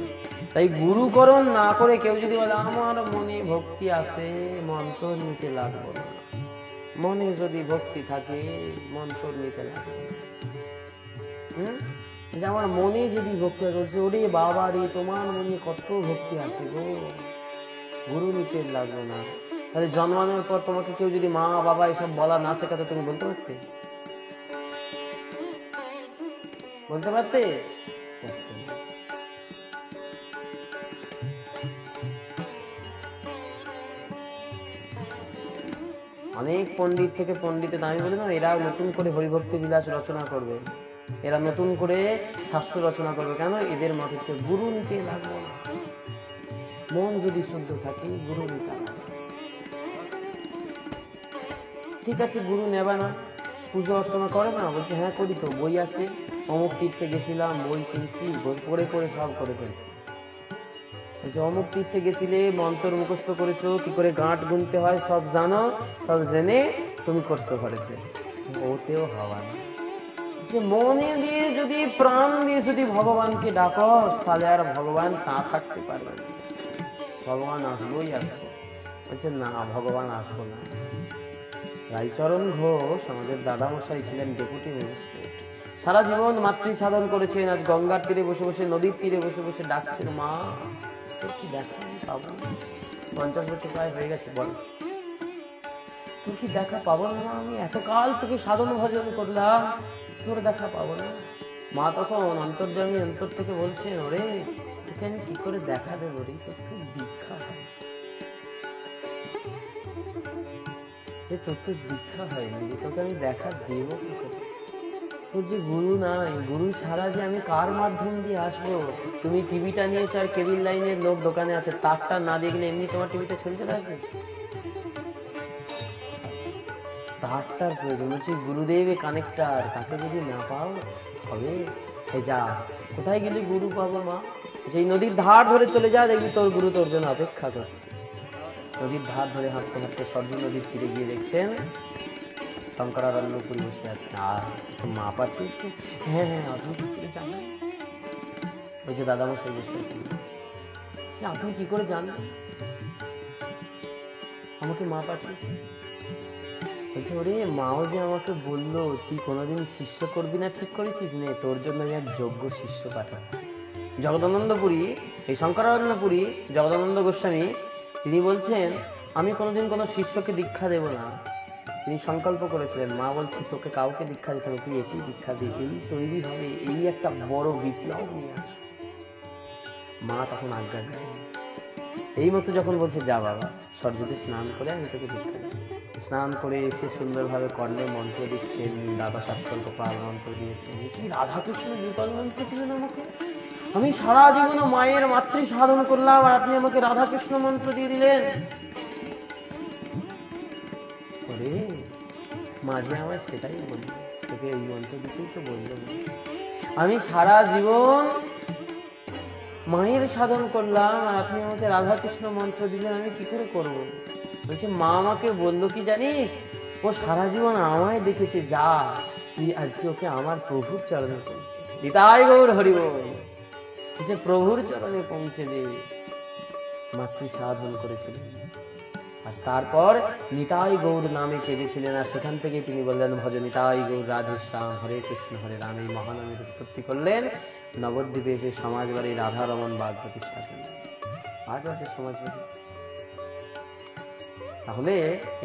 তাই গুরুকরণ না করে কেউ যদি বলে আমার মনে ভক্তি আছে মন্ত্র নিতে লাগবো না, মনে যদি ভক্তি থাকে মন্ত্র নিতে লাগবে না, আমার মনে যদি ভক্তি করছে, ওরে বাবা রে তোমার মনে কত ভক্তি আছে গো, গুরু নিতে লাগবে না। তাহলে জন্মানোর পর তোমাকে কেউ যদি মা বাবা এসব বলা না শেখাতো, তুমি বলতে পারতে? বলতে পারতে? অনেক পণ্ডিত থেকে পণ্ডিতের, আমি বলি না এরা নতুন করে হরিভক্তি বিলাস রচনা করবে, এরা নতুন করে শাস্ত্র রচনা করবে, কেন? এদের মত হচ্ছে গুরু নিতে লাগবে না, মন যদি শুদ্ধ থাকে গুরু নিতে লাগবে। ঠিক আছে গুরু নেবা না, পুজো অর্চনা করে না? বলছে হ্যাঁ করি তো, বই আছে, অমুক তীর্থে গেছিলাম, বই কিনছি, বই পড়ে পড়ে সব করে ফেলছি। বলছে অমুক তীর্থে গেছিলে, মন্ত্র মুখস্থ করেছো, কি করে গাঁট গুনতে হয় সব জানো, সব জেনে তুমি করতে পারেছো, ওতেও হওয়া না। যে মনে দিয়ে যদি প্রাণ দিয়ে যদি ভগবানকে ডাকো, তাহলে আর ভগবান তা থাকতে পারবে না, ভগবান আসবোই আসবো। বলছে না ভগবান আসবো না। রাইচরণ ঘোষ আমাদের দাদামশাই ছিলেন ডেপুটি ম্যাজিস্ট্রেট, সারা জীবন মাতৃ সাধন করেছেন, আজ গঙ্গার তীরে বসে বসে, নদীর তীরে বসে বসে ডাকছেন মা তোর কি দেখা পাবো, 50 বছর প্রায় হয়ে গেছে, বল তোর কি দেখা পাবো না? আমি এতকাল তোকে সাধন ভজন করলাম, তোর দেখা পাবো না? মা তখন অন্তর্যামী অন্তর থেকে বলছেন ওরে তোকে আমি কি করে দেখা দেবো রে, তোর তো দীক্ষা হয়, তোর তো দীক্ষা হয়নি, তোকে আমি দেখা দেবো কি করে? তোর যে গুরু নাই, গুরু ছাড়া যে আমি কার মাধ্যম দিয়ে আসবো? তুমি টিভিটা নিয়েছো আর কেবিল লাইনের লোক দোকানে আছে, তারটা না দেখলে এমনি তোমার টিভিটা চলতে থাকবে? তারটার প্রয়োজন হচ্ছে, গুরুদেব কানেক্টার, তাকে যদি না পাও হবে যা কোথায় গেলে গুরু পাবো মা? সেই নদীর ধার ধরে চলে যা, দেখবি তোর গুরু তোর জন্য অপেক্ষা করছে। নদীর ধার ধরে হাঁটতে হাঁটতে সরজু নদীর তীরে গিয়ে দেখছেন শঙ্করারণ্যপুরী বসে আছে, আর মা পাচ্ছিস? হ্যাঁ হ্যাঁ আপনি কি করে জানেন? ওই যে দাদামশাই বসে আছেন, আপনি কি করে জানেন আমাকে মা পাচ্ছিস? বলছে ওরে মাও যে আমাকে বললো তুই কোনোদিন শিষ্য করবি না, ঠিক করেছিস নে, তোর জন্য আমি এক যোগ্য শিষ্য পাঠাচ্ছি। জগদানন্দপুরী, এই শঙ্করারণ্যপুরী জগদানন্দ গোস্বামী তিনি বলছেন আমি কোনোদিন কোনো শিষ্যকে দীক্ষা দেব না, তিনি সংকল্প করেছিলেন। মা বলছে তোকে কাউকে দীক্ষা দিতে হবে, তুই একই দীক্ষা দিয়ে এই তৈরি হবে, এই একটা বড় বিপ্লব নিয়ে আস। মা তখন আজ্ঞা দেয়, এই মতো যখন বলছে যা বাবা সরজুতে স্নান করে আমি তোকে দীক্ষা দিই। স্নান করে এসে সুন্দরভাবে কর্ণে মন্ত্র দিচ্ছেন, দাদা সাক্ষর গোপাল মন্ত্র দিয়েছেন। কি রাধাকৃষ্ণ যুগল মন্ত্র দিলেন আমাকে? আমি সারা জীবন মায়ের মাতৃ সাধন করলাম আর আপনি আমাকে রাধাকৃষ্ণ মন্ত্র দিয়ে দিলেন। মাঝে আমার সেটাই বলল, তোকে এই মন্ত্র দিতেই তো বললাম। আমি সারা জীবন মায়ের সাধন করলাম আর আপনি আমাকে রাধাকৃষ্ণ মন্ত্র দিলেন, আমি কি করে করব? বলছে মা আমাকে বললো কি জানিস, ও সারা জীবন আমায় দেখেছে, যা তুই আজকে ওকে আমার প্রভুর চরণে পৌঁছে দিতাই গৌর হরি বল, সে প্রভুর চরণে পৌঁছে দে। মাতৃ সাধন করেছিলেন আর তারপর নিতাই গৌর নামে কেঁদেছিলেন, আর সেখান থেকে তিনি বললেন ভজ নিতাই গৌর রাধেশ্যাম হরে কৃষ্ণ হরে রাম, এই মহানামের উৎপত্তি করলেন। নবদ্বীপে এসে সমাজবাড়ি রাধা রমন বাগ প্রতিষ্ঠা করলেন, আজ আছে সমাজবাড়ি। তাহলে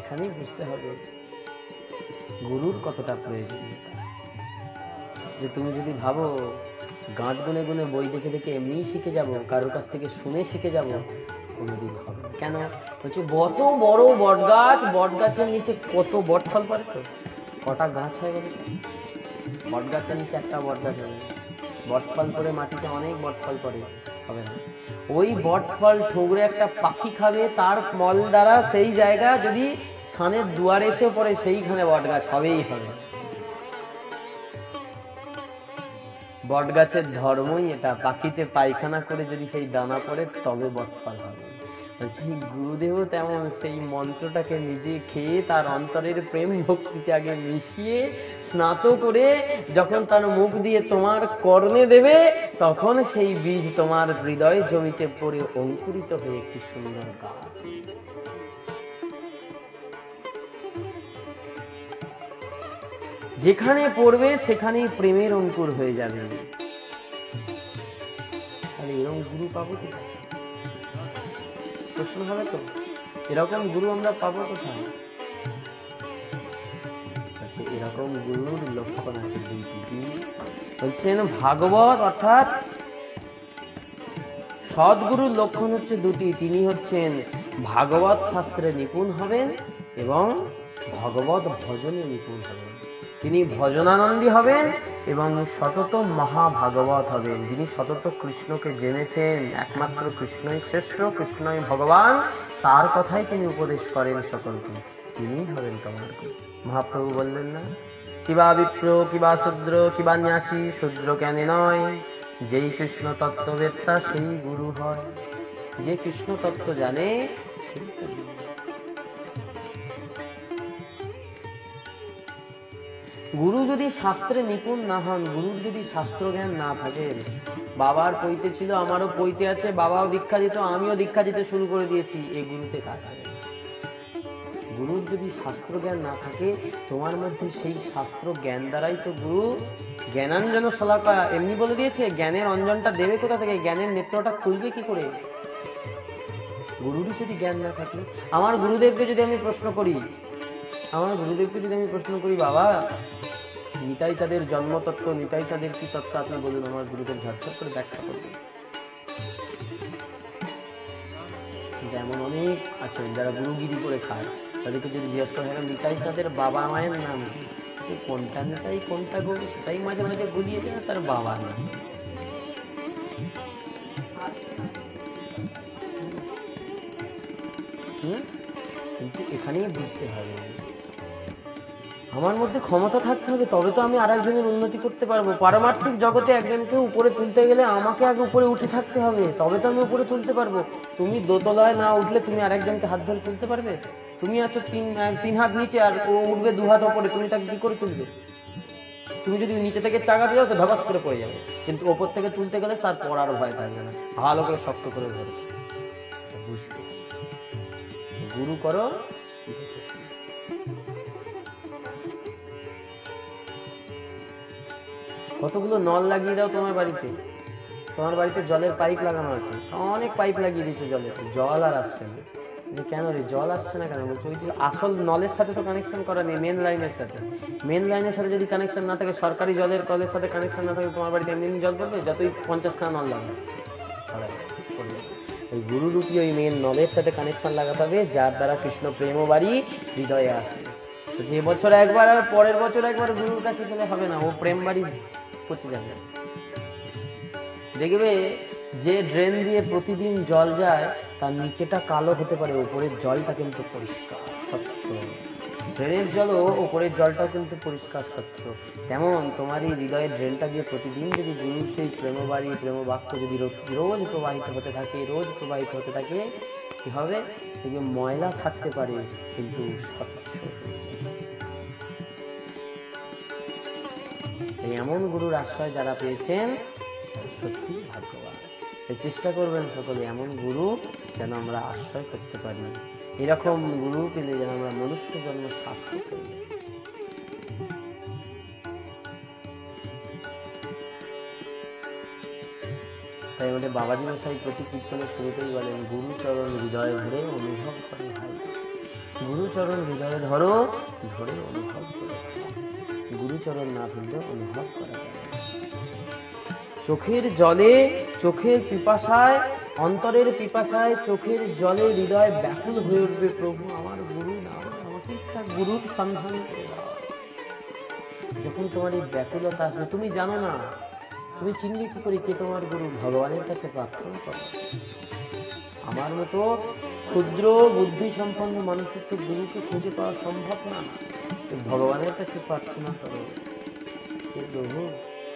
এখানেই বুঝতে হবে গুরুর কতটা প্রয়োজনীয়তা। যে তুমি যদি ভাবো গাঁট গুনে গুনে বই দেখে দেখে এমনি শিখে যাব, কারোর কাছ থেকে শুনে শিখে যাব, কোনোদিন হবে না। কেন বলছে কত বড় বট গাছ, বট গাছের নিচে কত বট ফল পড়ে, তো কটা গাছ হয়ে গেল, বট গাছের নিচে একটা বট গাছ হবে, বট ফল পরে মাটিতে অনেক বট ফল পড়ে, হবে না। ওই বট ফল ঠোকরে একটা পাখি খাবে, তার মল দ্বারা সেই জায়গা যদি সানের দুয়ারে এসে পড়ে সেইখানে বট গাছ হবেই হবে। বট গাছের ধর্মই এটা, পাখিতে পায়খানা করে যদি সেই দানা পড়ে তবে বটফল হবে। সেই গুরুদেব তেমন সেই মন্ত্রটাকে নিজে খেয়ে তার অন্তরের প্রেম ভক্তিতে আগে মিশিয়ে স্নাত করে যখন তার মুখ দিয়ে তোমার কর্ণে দেবে, তখন সেই বীজ তোমার হৃদয় জমিতে পড়ে অঙ্কুরিত হয়ে একটি সুন্দর গাছ। যেখানে পড়বে সেখানেই প্রেমের অঙ্কুর হয়ে যাবে। তাহলে এরকম গুরু পাবো কোথায়? প্রশ্ন হবে তো, এরকম গুরু আমরা পাবো কোথায়? আচ্ছা, এরকম গুরুর লক্ষণ আছে দুইটি। বলছেন ভাগবত অর্থাৎ সদ্গুরুর লক্ষণ হচ্ছে দুটি। তিনি হচ্ছেন ভাগবত শাস্ত্রে নিপুণ হবেন এবং ভগবত ভজনে নিপুণ হবেন। তিনি ভজনানন্দী হবেন এবং সতত মহাভাগবত হবেন। যিনি সতত কৃষ্ণকে জেনেছেন, একমাত্র কৃষ্ণই শ্রেষ্ঠ, কৃষ্ণই ভগবান, তার কথাই তিনি উপদেশ করেন সকলকে, তিনি হবেন তোমার গুরু। মহাপ্রভু বললেন না, কিবা বিপ্র কিবা শূদ্র কিবা ন্যাসী, শূদ্র কেন নয়, যেই কৃষ্ণ তত্ত্ববেত্তা সেই গুরু হয়। যে কৃষ্ণ তত্ত্ব জানে সেই গুরু। গুরু যদি শাস্ত্রে নিপুণ না হন, গুরুর যদি শাস্ত্র জ্ঞান না থাকে, বাবার পৈতে ছিল, আমারও পৈতে আছে, বাবাও দীক্ষা দিত, আমিও দীক্ষা দিতে শুরু করে দিয়েছি, এই গুরুতে কাজ হবে। গুরুর যদি শাস্ত্র জ্ঞান না থাকে, তোমার মধ্যে সেই শাস্ত্র জ্ঞান দ্বারাই তো গুরু জ্ঞানাঞ্জন শলাকা এমনি বলে দিয়েছে, জ্ঞানের অঞ্জনটা দেবে কোথা থেকে, জ্ঞানের নেত্রটা খুলবে কি করে? গুরুরই যদি জ্ঞান না থাকে। আমার গুরুদেবকে যদি আমি প্রশ্ন করি, বাবা নিতাই চাঁদের জন্মতত্ত্ব, নিতাই চাঁদের কি তত্ত্ব আপনি বলুন, আমার গুরুদেব ঝটঝট করে ব্যাখ্যা করবেন। যেমন অনেক আছেন যারা গুরুগিরি করে খায়, তাদেরকে যদি জিজ্ঞেস করা হয় নিতাই চাঁদের বাবা মায়ের নাম কি, কোনটা নিতাই কোনটা গুরু সেটাই মাঝে মাঝে গুলিয়ে দেয় তার বাবা নাম। কিন্তু এখানেই বুঝতে হবে আমার মধ্যে ক্ষমতা থাকতে হবে, তবে তো আমি আরেকজনের উন্নতি করতে পারবো। পারমার্থিক জগতে একজনকে উপরে তুলতে গেলে আমাকে আগে উপরে উঠে থাকতে হবে, তবে তো আমি উপরে তুলতে পারবো। তুমি দোতলায় না উঠলে তুমি আরেকজনকে হাত ধরে তুলতে পারবে? তুমি আছো তিন হাত নিচে আর ও উঠবে 2 হাত উপরে, তুমি তাকে কি করে তুলবে? তুমি যদি নিচে থেকে চাগাতে যাও তো ধপাস করে পড়ে যাবে, কিন্তু ওপর থেকে তুলতে গেলে তার পড়ার ভয় থাকবে না, ভালো করে শক্ত করে ধরে বুঝতে। গুরু করো, কতগুলো নল লাগিয়ে দাও তোমার বাড়িতে, তোমার বাড়িতে জলের পাইপ লাগানো আছে, অনেক পাইপ লাগিয়ে দিয়েছে জলের, জল আর আসছে না। কেন রে জল আসছে না কেন? বলছে ওই যে আসল নলের সাথে তো কানেকশন করা নেই, মেন লাইনের সাথে। মেন লাইনের সাথে যদি কানেকশন না থাকে, সরকারি জলের কলের সাথে কানেকশন না থাকে, তোমার বাড়িতে এমনি জল পড়বে, যতই 50 খানা নল লাগবে। ওই গুরুরূপী ওই মেন নলের সাথে কানেকশন লাগাতে হবে, যার দ্বারা কৃষ্ণ প্রেম বাড়ি হৃদয়ে আসে। তো যে বছর একবার আর পরের বছর একবার গুরুর কাছে গেলে হবে না, ও প্রেম বাড়ি পচে যাবে। দেখবে যে ড্রেন দিয়ে প্রতিদিন জল যায় তার নিচেটা কালো হতে পারে, উপরের জলটা কিন্তু পরিষ্কার স্বচ্ছ। ড্রেনের জলও উপরের জলটাও কিন্তু পরিষ্কার স্বচ্ছ। তেমন তোমার এই হৃদয়ের ড্রেনটা দিয়ে প্রতিদিন যদি গুরুর সেই প্রেমবাড়ি প্রেম বাক্য যদি রোজ প্রবাহিত হতে থাকে, রোজ প্রবাহিত হতে থাকে, কি হবে? দেখবে ময়লা থাকতে পারে কিন্তু স্বচ্ছ। এমন গুরুর আশ্রয় যারা পেয়েছেন সত্যি ভাগ্যবান। চেষ্টা করবেন সকলে এমন গুরু যেন আমরা আশ্রয় করতে পারি, এরকম গুরু পেলে যেন আমরা মনুষ্য জন্ম সার্থক করি। তাই আমাদের বাবাজি মশাই প্রতি কীর্তনের শুরুতেই বলেন, গুরুচরণ হৃদয় ধরে অনুভব করে ভাই, গুরুচরণ হৃদয়ে ধরো ধরে অনুভব করে। গুরুচরণ না ধরলে অনুভব করা যায়। চোখের জলে, চোখের পিপাসায়, অন্তরের পিপাসায়, চোখের জলে হৃদয় ব্যাকুল হয়ে উঠবে, প্রভু আমার গুরু না, আমাকে একটা গুরুর সন্ধান করে দাও। যখন তোমার এই ব্যাকুলতা আসবে, তুমি জানো না, তুমি চিনবে কি করে কে তোমার গুরু? ভগবানের কাছে প্রার্থনা করো। আমার মতো ক্ষুদ্র বুদ্ধি সম্পন্ন মানুষের তো গুরুকে খুঁজে পাওয়া সম্ভব না, ভগবানের কাছে প্রার্থনা করো, হে প্রভু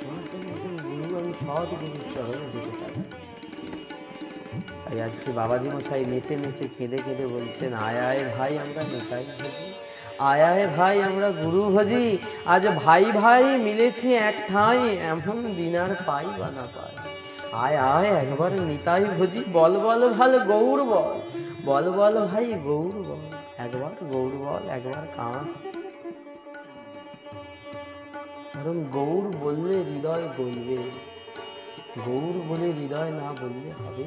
আমার জন্য একজন গুরু আমি সৎ গুরুর চরণে যেতে পারি। তাই আজকে বাবাজি মশাই নেচে নেচে কেঁদে কেঁদে বলছেন, আয় আয় ভাই আমরা নেতাই ভজি, আয় আয় ভাই আমরা গুরু ভজি, আজ ভাই ভাই মিলেছে এক ঠাঁই, এমন দিন আর পাই বা না পাই। আয় আয় একবার নিতাই ভজি, বল বল ভাল গৌর বল, বল বল ভাই গৌর বল, একবার গৌর বল, একবার কাঁদ। কারণ গৌর বললে হৃদয় বলবে, গৌর বলে হৃদয় না বললে হবে।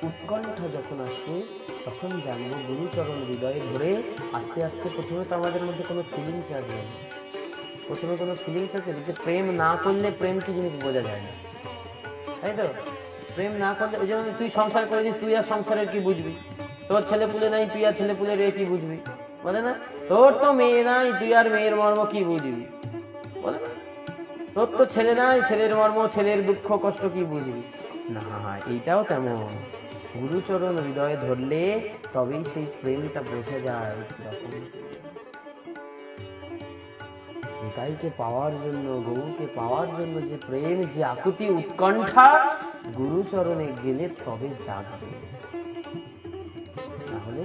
উৎকণ্ঠা যখন আসবে তখন জানবো গুরুচরণ হৃদয়ে ধরে। আস্তে আস্তে প্রথমে তো আমাদের মধ্যে কোনো ফিলিংস আসবে না, প্রথমে কোনো ফিলিংস আছে যে প্রেম না করলে প্রেম কি জিনিস বোঝা যায় না, তাই তো? প্রেম না করলে, ওই জন্য তুই সংসার করেছিস, তুই আর সংসারের কি বুঝবি? তোর ছেলে পুলে নাই, তুই আর ছেলে পুলের কি বুঝবি? বলে না, তোর তো মেয়ে নাই, তুই আর মেয়ের মর্ম কি বুঝবি? বলে না, তোর তো ছেলে নাই, ছেলের মর্ম ছেলের দুঃখ কষ্ট কি বুঝবি? না, এইটাও তেমন, গুরুচরণ হৃদয়ে ধরলে তবেই সেই প্রেমটা বোঝা যায় কিরকম। নিতাইকে পাওয়ার জন্য, গৌরকে পাওয়ার জন্য যে প্রেম, যে আকুতি উৎকণ্ঠা, গুরুচরণে গেলে তবে জাগবে। তাহলে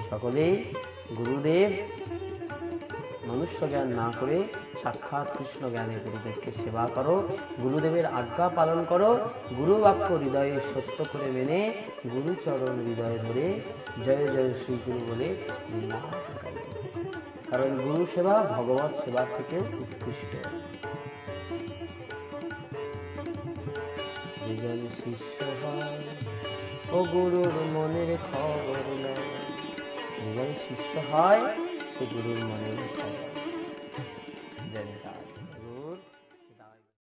সকলেই গুরুদেব মনুষ্য জ্ঞান না করে সাক্ষাৎ কৃষ্ণ জ্ঞানে গুরুদেবকে সেবা করো, গুরুদেবের আজ্ঞা পালন করো, গুরু বাক্য হৃদয়ে সত্য করে মেনে গুরুচরণ হৃদয়ে ধরে জয় জয় শ্রী গুরু বলে নাম গাইবে। কারণ গুরু সেবা ভগবত সেবার থেকেও উৎকৃষ্ট। দুজন শিষ্য হয় ও গুরুর মনের খবর নেয়, দুজন শিষ্য হয় সে গুরুর মনের খবর।